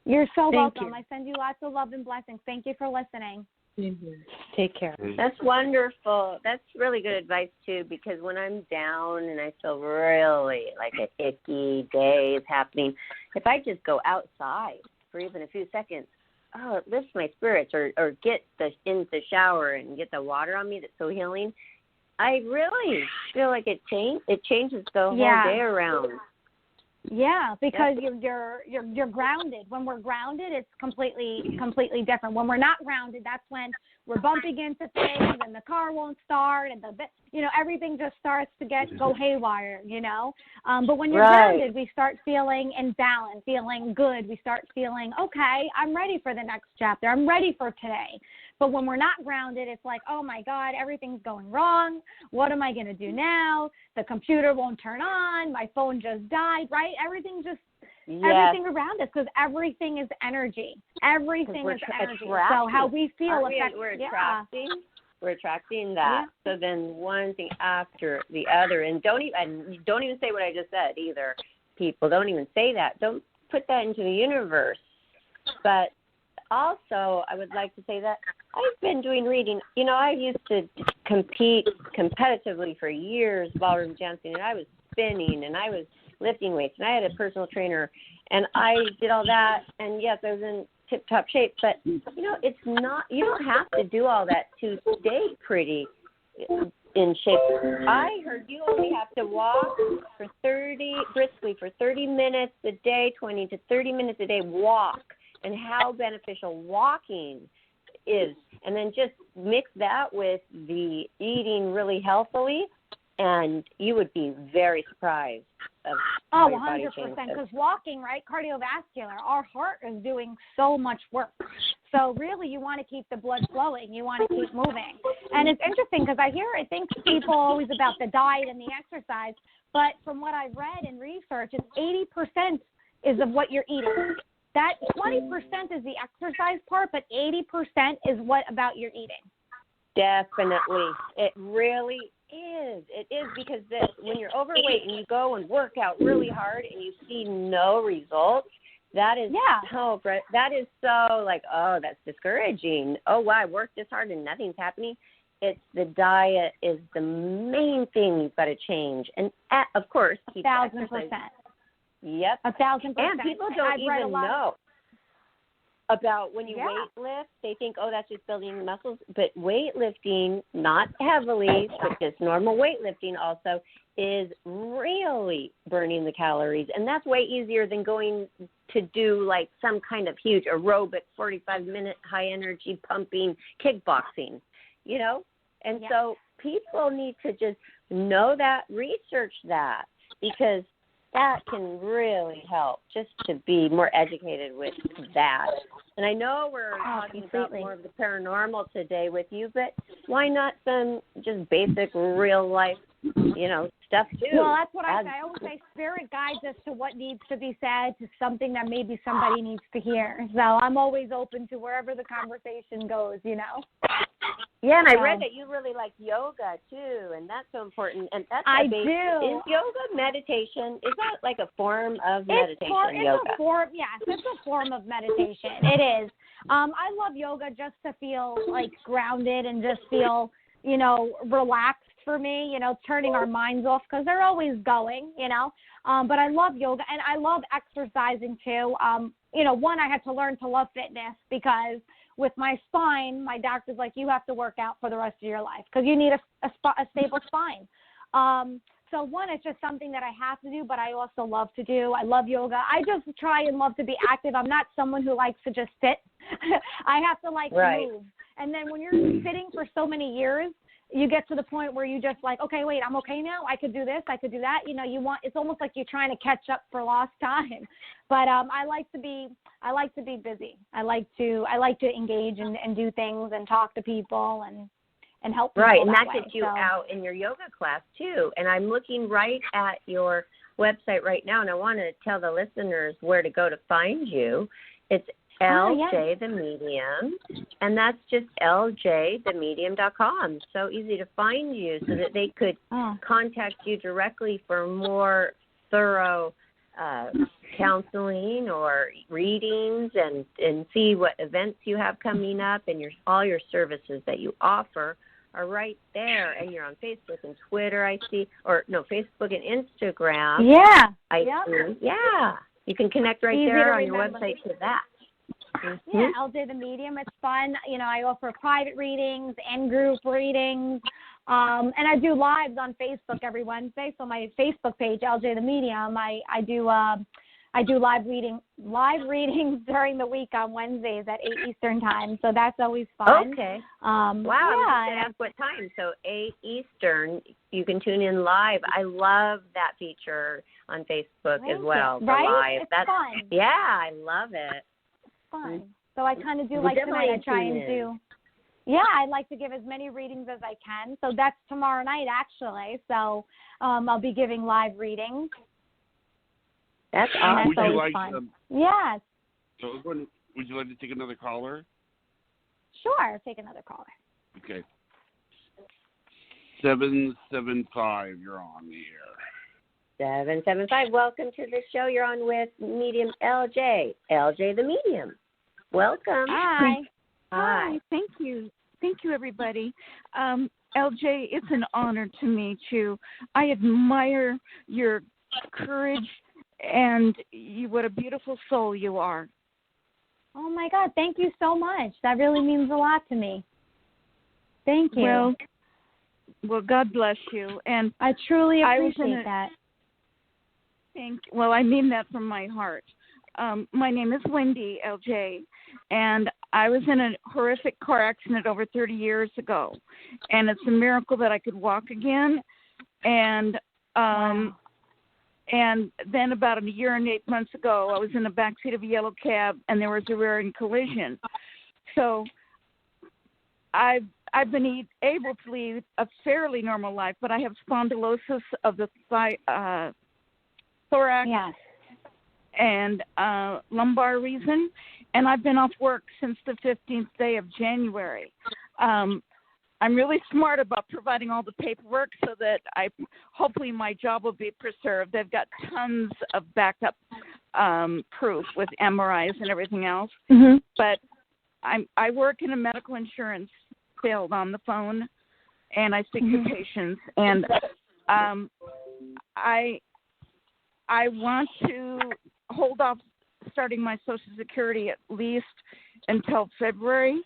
You're so welcome. I send you lots of love and blessings. Thank you for listening. Mm-hmm. Take care. That's wonderful. That's really good advice, too, because when I'm down and I feel really like an icky day is happening, if I just go outside for even a few seconds, it lifts my spirits, or get in the shower and get the water on me that's so healing. I really feel like it changes the whole day around. Yeah, because you're grounded. When we're grounded, it's completely different. When we're not grounded, that's when we're bumping into things and the car won't start and everything just starts to go haywire, you know. But when you're grounded, we start feeling in balance, feeling good. We start feeling, okay, I'm ready for the next chapter. I'm ready for today. But when we're not grounded, it's like, oh, my God, everything's going wrong. What am I going to do now? The computer won't turn on. My phone just died, right? Everything around us, because everything is energy. Everything is energy. So how we feel affects. We're attracting that. Yeah. So then one thing after the other, and don't even say what I just said either. People don't even say that. Don't put that into the universe. But also, I would like to say that I've been doing reading. You know, I used to compete competitively for years, ballroom dancing, and I was spinning, and I was lifting weights, and I had a personal trainer, and I did all that, and yes, I was in tip-top shape, but, you know, it's not, you don't have to do all that to stay pretty in shape. I heard you only have to walk briskly for 30 minutes a day, 20 to 30 minutes a day, walk. And how beneficial walking is. And then just mix that with the eating really healthily, and you would be very surprised of how your body changes. 100%, because walking, right, cardiovascular, our heart is doing so much work. So really you want to keep the blood flowing. You want to keep moving. And it's interesting because I think people always about the diet and the exercise, but from what I've read and research, it's 80% is of what you're eating. That 20% is the exercise part, but 80% is what about your eating. Definitely. It really is. It is, because when you're overweight and you go and work out really hard and you see no results, that is that is so like, oh, that's discouraging. Oh, wow, I worked this hard and nothing's happening. It's the diet is the main thing you've got to change. And, of course, keep 1,000%. Yep. 1,000%. And people don't even know about when you weight lift. They think, oh, that's just building muscles. But weightlifting, not heavily, but just normal weightlifting also, is really burning the calories. And that's way easier than going to do like some kind of huge aerobic 45-minute high-energy pumping kickboxing, you know? And so people need to just know that, research that, because that can really help just to be more educated with that. And I know we're talking about more of the paranormal today with you, but why not some just basic real life stuff too. Well, that's what I say. I always say spirit guides us to what needs to be said, to something that maybe somebody needs to hear. So I'm always open to wherever the conversation goes, Yeah, and I read that you really like yoga too, and that's so important. And that's I do. Is yoga meditation? Is that like a form of meditation? Yoga. It's a form of meditation. It is. I love yoga just to feel like grounded and just feel, relaxed for me. Turning our minds off because they're always going. But I love yoga and I love exercising too. One, I had to learn to love fitness because with my spine, my doctor's like, you have to work out for the rest of your life because you need a stable spine. So one, it's just something that I have to do, but I also love to do. I love yoga. I just try and love to be active. I'm not someone who likes to just sit. I have to move. And then when you're sitting for so many years, you get to the point where you just like, okay, wait, I'm okay now. I could do this. I could do that. It's almost like you're trying to catch up for lost time. But I like to be busy. I like to engage and do things and talk to people and help people. Right, and that way. gets you out in your yoga class too. And I'm looking right at your website right now, and I want to tell the listeners where to go to find you. It's LJ the Medium, and that's just ljthemedium.com. So easy to find you so that they could contact you directly for more thorough counseling or readings and see what events you have coming up, and all your services that you offer are right there. And you're on Facebook and Twitter, I see, Facebook and Instagram. Yeah. I see. Yeah. You can connect right there on your website to that. Mm-hmm. Yeah, LJ the Medium. It's fun. I offer private readings and group readings. And I do lives on Facebook every Wednesday. So my Facebook page, LJ the Medium, I do live readings during the week on Wednesdays at 8 Eastern time. So that's always fun. Okay. Wow. Yeah, I was going to ask what time. So 8 Eastern, you can tune in live. I love that feature on Facebook as well. Right? Live. It's fun. Yeah, I love it. Fun. So I kind of do like tonight. I try and do. Yeah, I like to give as many readings as I can. So that's tomorrow night, actually. So I'll be giving live readings. That's awesome. Would you like fun. Yes. So, would you like to take another caller? Sure, take another caller. Okay. 775, you're on the air. 775, welcome to the show. You're on with Medium LJ the Medium. Welcome. Hi. Hi. Thank you, everybody. LJ, it's an honor to meet you. I admire your courage and what a beautiful soul you are. Oh, my God. Thank you so much. That really means a lot to me. Thank you. Well, God bless you. And I truly appreciate that. Well, I mean that from my heart. My name is Wendy, LJ, and I was in a horrific car accident over 30 years ago, and it's a miracle that I could walk again. And and then about a year and 8 months ago, I was in the backseat of a yellow cab, and there was a rear-end collision. So I've been able to lead a fairly normal life, but I have spondylosis of the thorax and lumbar region, and I've been off work since the 15th day of January. I'm really smart about providing all the paperwork so that hopefully my job will be preserved. They've got tons of backup proof with MRIs and everything else. Mm-hmm. But I work in a medical insurance field on the phone, and I speak to patients. And I want to hold off starting my Social Security at least until February.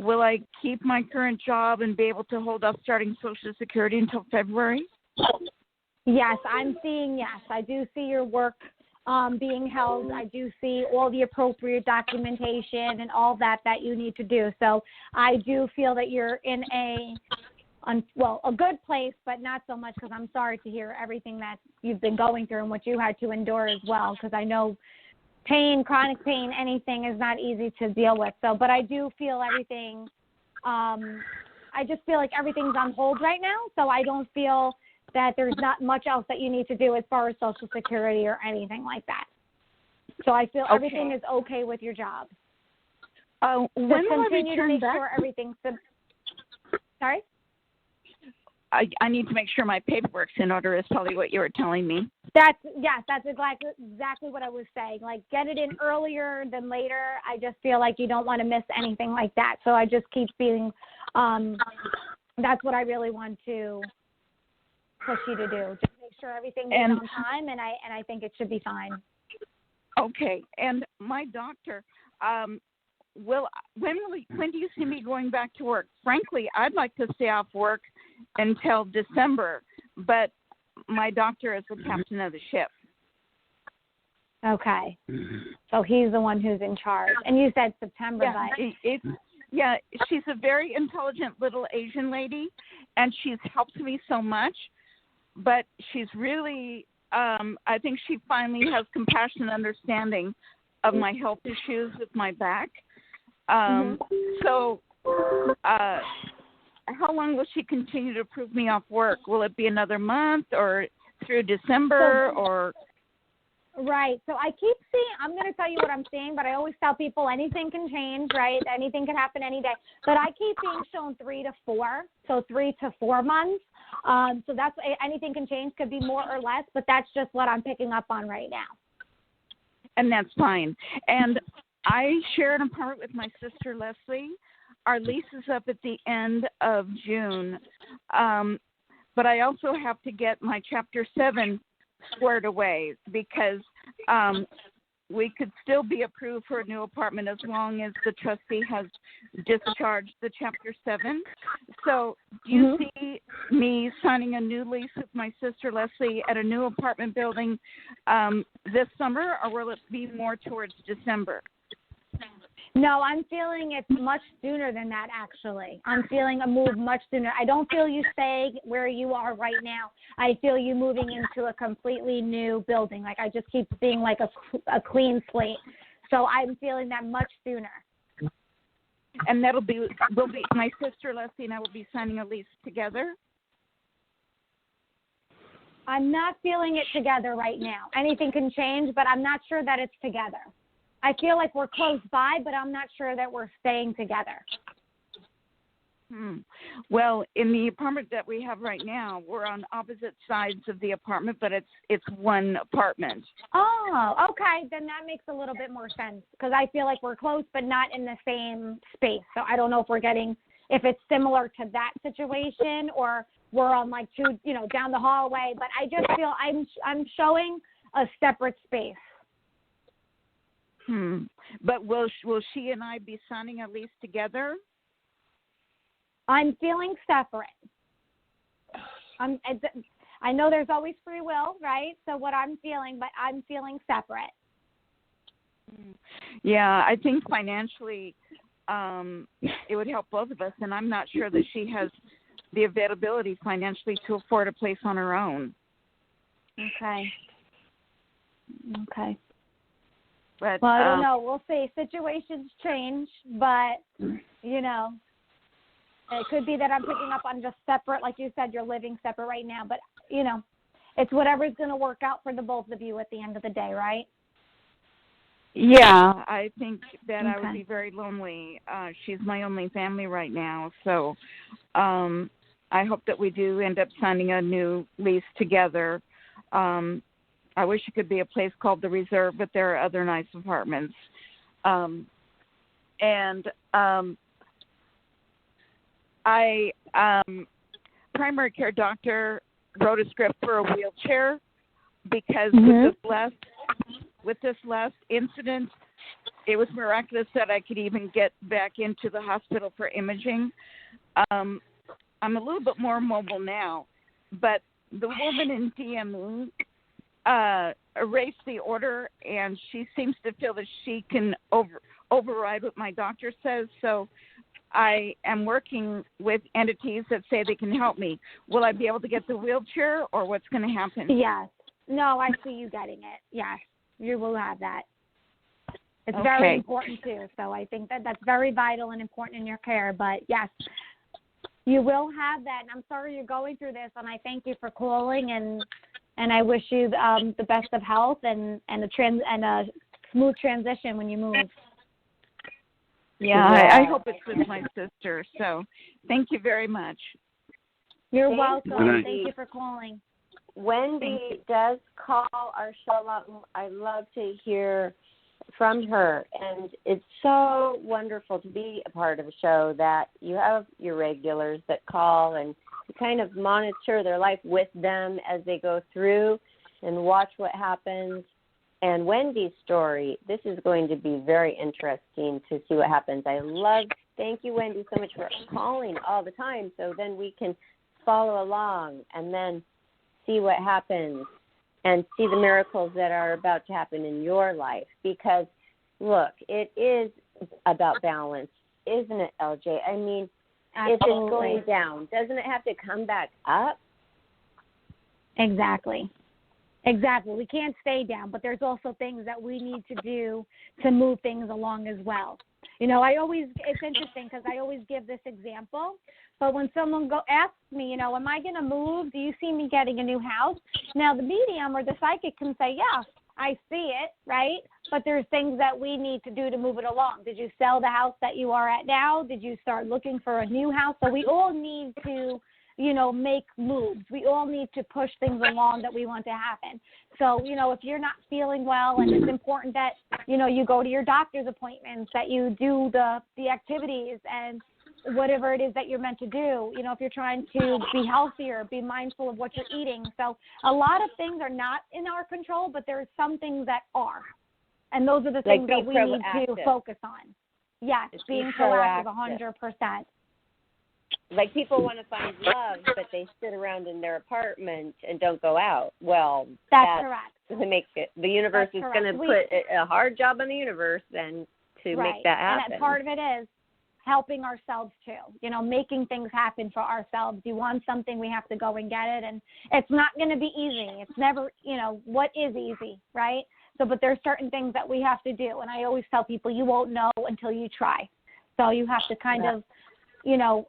Will I keep my current job and be able to hold off starting Social Security until February? Yes, I'm seeing yes. I do see your work being held. I do see all the appropriate documentation and all that you need to do. So I do feel that you're in a good place, but not so much, because I'm sorry to hear everything that you've been going through and what you had to endure as well, because I know pain, chronic pain, anything is not easy to deal with. So, but I do feel everything I just feel like everything's on hold right now, so I don't feel that there's not much else that you need to do as far as Social Security or anything like that. So I feel everything is okay with your job. When will I continue to return make back? sure everything's sorry? I need to make sure my paperwork's in order is probably what you were telling me. That's exactly what I was saying. Like, get it in earlier than later. I just feel like you don't want to miss anything like that. So I just keep feeling that's what I really want to push you to do. Just make sure everything is on time, and I think it should be fine. Okay. And my doctor, when do you see me going back to work? Frankly, I'd like to stay off work until December, but my doctor is the captain of the ship. Okay. So he's the one who's in charge. And you said September, but she's a very intelligent little Asian lady, and she's helped me so much, but she's really, I think she finally has compassion and understanding of my health issues with my back. So how long will she continue to approve me off work? Will it be another month or through December or? Right. So I keep seeing, I'm going to tell you what I'm seeing, but I always tell people anything can change, right? Anything can happen any day. But I keep being shown 3 to 4, so 3 to 4 months. So that's, anything can change, could be more or less, but that's just what I'm picking up on right now. And that's fine. And I share an apartment with my sister, Leslie. Our lease is up at the end of June. But I also have to get my Chapter 7 squared away because we could still be approved for a new apartment as long as the trustee has discharged the Chapter 7. So do you see me signing a new lease with my sister, Leslie, at a new apartment building this summer, or will it be more towards December? No, I'm feeling it's much sooner than that, actually. I'm feeling a move much sooner. I don't feel you staying where you are right now. I feel you moving into a completely new building. Like, I just keep seeing like a clean slate. So I'm feeling that much sooner. And we'll be my sister Leslie and I will be signing a lease together? I'm not feeling it together right now. Anything can change, but I'm not sure that it's together. I feel like we're close by, but I'm not sure that we're staying together. Well, in the apartment that we have right now, we're on opposite sides of the apartment, but it's one apartment. Oh, okay. Then that makes a little bit more sense because I feel like we're close, but not in the same space. So I don't know if it's similar to that situation or we're on like two, down the hallway. But I just feel I'm showing a separate space. But will she and I be signing a lease together? I'm feeling separate. I know there's always free will, right? So what I'm feeling, but I'm feeling separate. Yeah, I think financially it would help both of us, and I'm not sure that she has the availability financially to afford a place on her own. Okay. But, well, I don't know. We'll see. Situations change, but, it could be that I'm picking up on just separate, like you said, you're living separate right now. But, it's whatever's going to work out for the both of you at the end of the day, right? Yeah, I think that I would be very lonely. She's my only family right now. So I hope that we do end up signing a new lease together. I wish it could be a place called The Reserve, but there are other nice apartments. Primary care doctor wrote a script for a wheelchair because with this last incident, it was miraculous that I could even get back into the hospital for imaging. I'm a little bit more mobile now, but the woman in DME erased the order, and she seems to feel that she can override what my doctor says. So I am working with entities that say they can help me. Will I be able to get the wheelchair, or what's going to happen? Yes. No, I see you getting it. Yes, you will have that. It's very important, too. So I think that's very vital and important in your care. But, yes, you will have that. And I'm sorry you're going through this, and I thank you for calling, and I wish you the best of health and a smooth transition when you move. Yeah, I hope it's with my sister. So thank you very much. You're welcome. Thank you for calling. Wendy does call our show a lot. I love to hear from her, and it's so wonderful to be a part of a show that you have your regulars that call and you kind of monitor their life with them as they go through and watch what happens. And Wendy's story, this is going to be very interesting to see what happens. Thank you, Wendy, so much for calling all the time, so then we can follow along and then see what happens and see the miracles that are about to happen in your life. Because, look, it is about balance, isn't it, LJ? I mean, absolutely. If it's going down, doesn't it have to come back up? Exactly. We can't stay down, but there's also things that we need to do to move things along as well. It's interesting because I always give this example, but when someone asks me, am I going to move? Do you see me getting a new house? Now, the medium or the psychic can say, yeah, I see it, right? But there's things that we need to do to move it along. Did you sell the house that you are at now? Did you start looking for a new house? So we all need to make moves. We all need to push things along that we want to happen. So, if you're not feeling well, and it's important that, you go to your doctor's appointments, that you do the activities and whatever it is that you're meant to do. If you're trying to be healthier, be mindful of what you're eating. So a lot of things are not in our control, but there are some things that are. And those are the things that we need to focus on. Yes, being proactive 100%. Like people want to find love, but they sit around in their apartment and don't go out. Well, that's correct. Doesn't make it. The universe is going to put a hard job on the universe then to make that happen. And part of it is helping ourselves too. Making things happen for ourselves. You want something, we have to go and get it, and it's not going to be easy. It's never, what is easy, right? So, but there's certain things that we have to do, and I always tell people you won't know until you try. So you have to kind of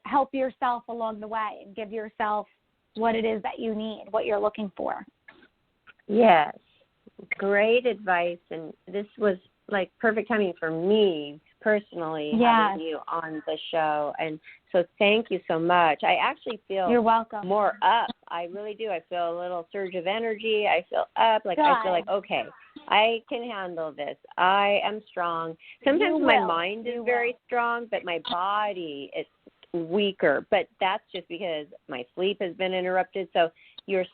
help yourself along the way and give yourself what it is that you need, what you're looking for. Yes. Great advice. And this was like perfect timing for me personally, having you on the show. And so thank you so much. I actually feel You're welcome. more up. I really do. I feel a little surge of energy. I feel up. I feel like, okay, I can handle this. I am strong. Sometimes my mind is very strong, but my body is weaker. But that's just because my sleep has been interrupted. So it's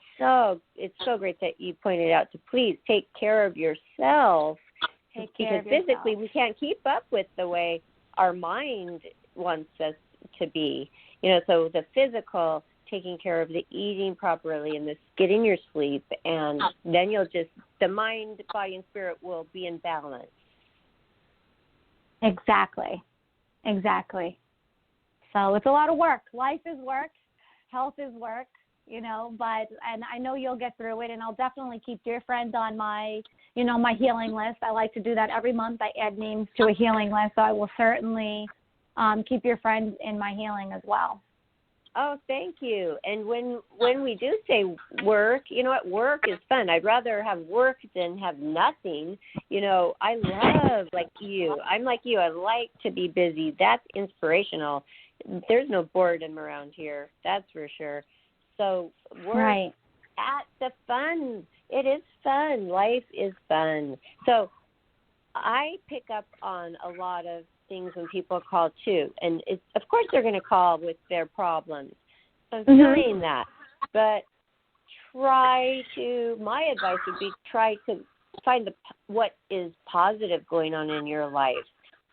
so great that you pointed out to please take care of yourself. Because physically we can't keep up with the way our mind wants us to be. So the physical, taking care of the eating properly and getting your sleep, and then the mind, body, and spirit will be in balance. Exactly. So it's a lot of work. Life is work. Health is work. And I know you'll get through it, and I'll definitely keep your friend on my healing list. I like to do that every month. I add names to a healing list, so I will certainly keep your friend in my healing as well. Oh, thank you. And when we do say work, work is fun. I'd rather have work than have nothing. I love, like you. I'm like you. I like to be busy. That's inspirational. There's no boredom around here. That's for sure. So work at the fun. It is fun. Life is fun. So I pick up on a lot of things when people call too. And of course they're going to call with their problems. So I'm feeling that. But my advice would be try to find what is positive going on in your life.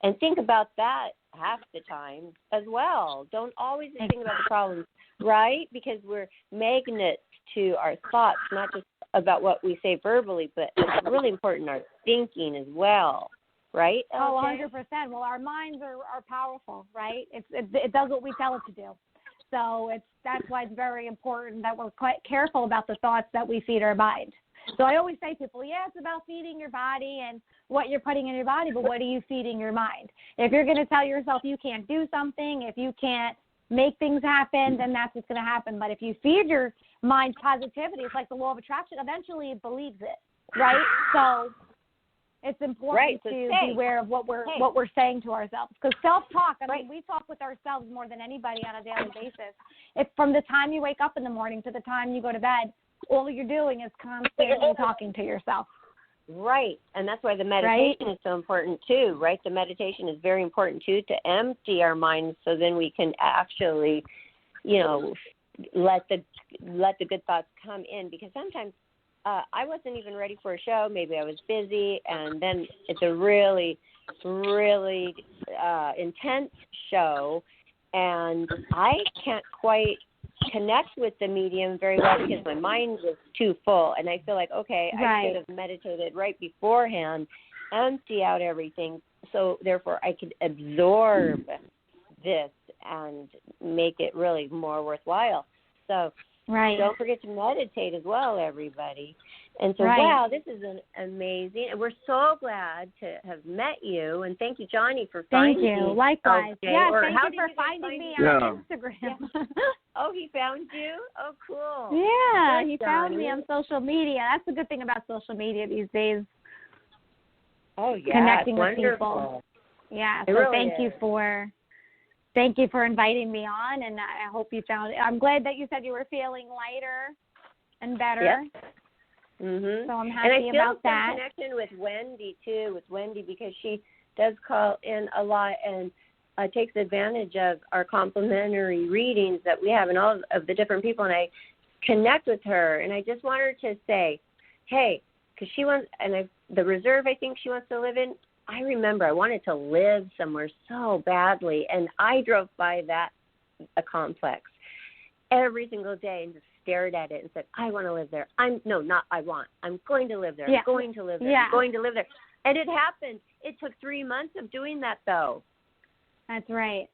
And think about that half the time as well. Don't always think about the problems, right? Because we're magnets to our thoughts, not just about what we say verbally, but it's really important our thinking as well, right? Oh, 100%. Well, our minds are powerful, right? It does what we tell it to do. So that's why it's very important that we're quite careful about the thoughts that we feed our mind. So I always say to people, it's about feeding your body and what you're putting in your body, but what are you feeding your mind? If you're going to tell yourself you can't do something, if you can't, make things happen, then that's what's going to happen. But if you feed your mind positivity, it's like the law of attraction. Eventually, it believes it, right? So it's important to be aware of what we're saying to ourselves. Because self-talk, I mean, we talk with ourselves more than anybody on a daily basis. If from the time you wake up in the morning to the time you go to bed, all you're doing is constantly talking to yourself. Right, and that's why the meditation is so important too, right? The meditation is very important too, to empty our minds so then we can actually, let the good thoughts come in. Because sometimes I wasn't even ready for a show. Maybe I was busy, and then it's a really, really intense show, and I can't quite connect with the medium very well because my mind was too full, and I feel like, okay, I should have meditated right beforehand, empty out everything, so therefore I could absorb this and make it really more worthwhile. So don't forget to meditate as well, everybody. And so, wow, this is amazing. And we're so glad to have met you. And thank you, Johnny, for finding me. Thank you. Likewise. Okay. Yeah, thank you for finding me on Instagram. Yeah. Oh, he found you? Oh, cool. Yeah, Good, he found me on social media. That's the good thing about social media these days. Oh, yeah. Connecting with wonderful. people. Yeah, it so really thank you for inviting me on, and I hope you found it. I'm glad that you said you were feeling lighter and better. Yep. Mm-hmm. So I'm happy about that. And I feel some connection with Wendy, too, because she does call in a lot and takes advantage of our complimentary readings that we have and all of the different people, and I connect with her, and I just want her to say, hey, because she wants, the reserve I think she wants to live in, I remember I wanted to live somewhere so badly, and I drove by a complex every single day and just stared at it and said, I want to live there. I'm going to live there. Yeah. I'm going to live there. Yeah. I'm going to live there. And it happened. It took 3 months of doing that, though. That's right.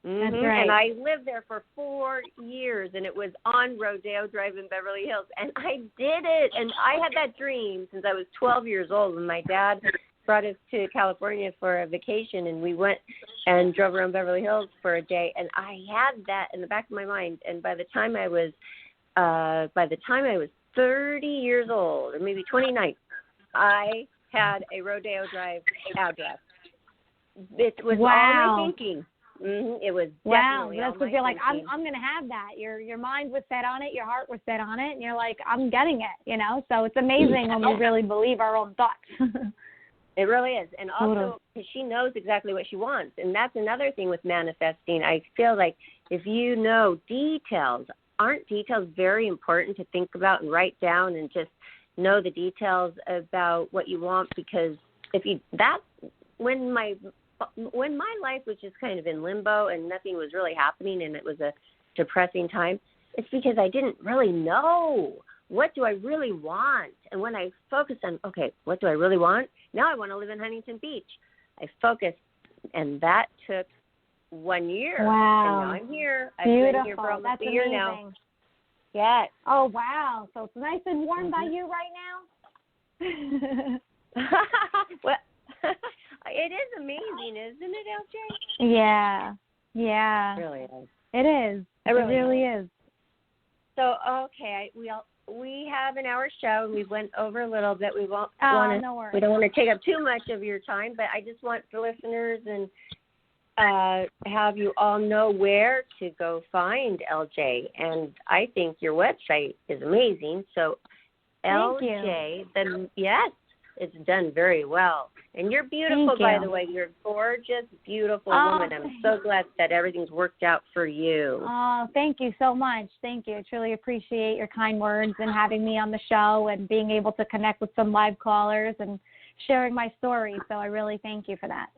Mm-hmm. That's right. And I lived there for 4 years, and it was on Rodeo Drive in Beverly Hills, and I did it. And I had that dream since I was 12 years old when my dad brought us to California for a vacation, and we went and drove around Beverly Hills for a day, and I had that in the back of my mind. And by the time I was 30 years old, or maybe 29, I had a Rodeo Drive address. It was all my thinking. Mm-hmm. It was definitely that's because you're like, I'm going to have that. Your mind was set on it, your heart was set on it, and you're like, I'm getting it, So it's amazing when we really believe our own thoughts. It really is. And also, because she knows exactly what she wants. And that's another thing with manifesting. I feel like if you know details, aren't details very important to think about and write down and just know the details about what you want? Because when my life was just kind of in limbo and nothing was really happening and it was a depressing time, it's because I didn't really know. What do I really want? And when I focused on, okay, what do I really want? Now I want to live in Huntington Beach. I focused, and that took 1 year. Wow. And now I'm here. I've Beautiful. been here for almost a year now. Yes. Oh, wow. So it's nice and warm by you right now? Well, it is amazing, isn't it, LJ? Yeah. Yeah. It really is. It is. It really is. So, okay, we have an hour show, and we went over a little bit. We don't want to take up too much of your time, but I just want the listeners and have you all know where to go find LJ. And I think your website is amazing. So, LJ, yes, it's done very well. And you're beautiful, by the way. You're a gorgeous, beautiful woman. I'm so glad that everything's worked out for you. Oh, thank you so much. Thank you. I truly appreciate your kind words and having me on the show and being able to connect with some live callers and sharing my story. So I really thank you for that.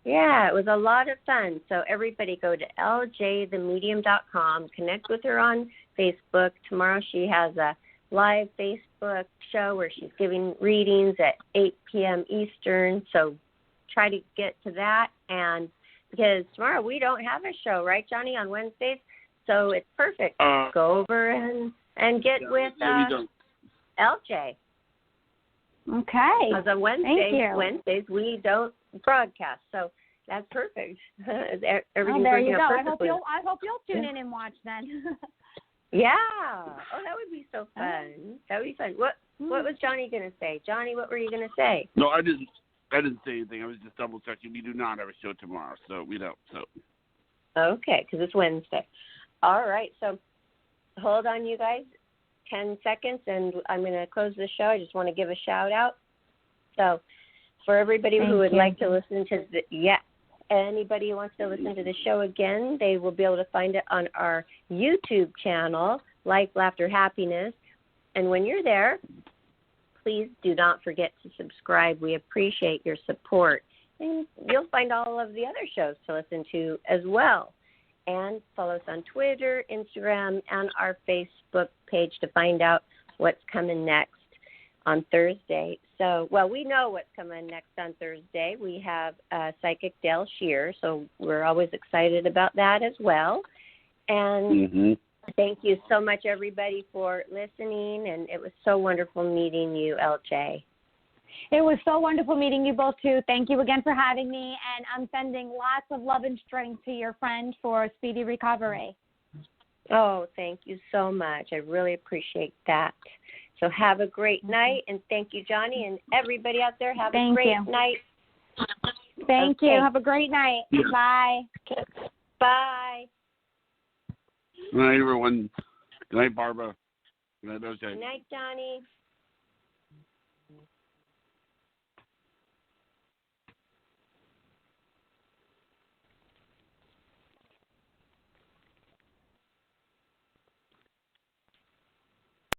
Yeah, it was a lot of fun. So everybody go to ljthemedium.com. Connect with her on Facebook. Tomorrow she has a live Facebook show where she's giving readings at 8 p.m. Eastern. So try to get to that. And because tomorrow we don't have a show, right, Johnny, on Wednesdays? So it's perfect. Go over and get with LJ. Okay. Because on Wednesdays we don't broadcast. So That's perfect. Well, Everything's there working you go. out I hope perfectly. you'll tune in and watch then. Yeah. Oh, that would be so fun. That would be fun. What was Johnny going to say? Johnny, what were you going to say? No, I didn't say anything. I was just double checking. We do not have a show tomorrow, so we don't. So. Okay, because it's Wednesday. All right. So hold on, you guys. 10 seconds, and I'm going to close the show. I just want to give a shout out. So for everybody who would like to listen to anybody who wants to listen to the show again, they will be able to find it on our YouTube channel, Life, Laughter, Happiness. And when you're there, please do not forget to subscribe. We appreciate your support. And you'll find all of the other shows to listen to as well. And follow us on Twitter, Instagram, and our Facebook page to find out what's coming next on Thursday. So, well, we know what's coming next on Thursday. We have Psychic Dale Shear, so we're always excited about that as well. And thank you so much, everybody, for listening, and it was so wonderful meeting you, LJ. It was so wonderful meeting you both, too. Thank you again for having me, and I'm sending lots of love and strength to your friend for a speedy recovery. Oh, thank you so much. I really appreciate that. So have a great night, and thank you, Johnny, and everybody out there. Have a great night. Thank you. Have a great night. Yeah. Bye. Bye. Good night, everyone. Good night, Barbara. Good night, OJ. Good night, Johnny.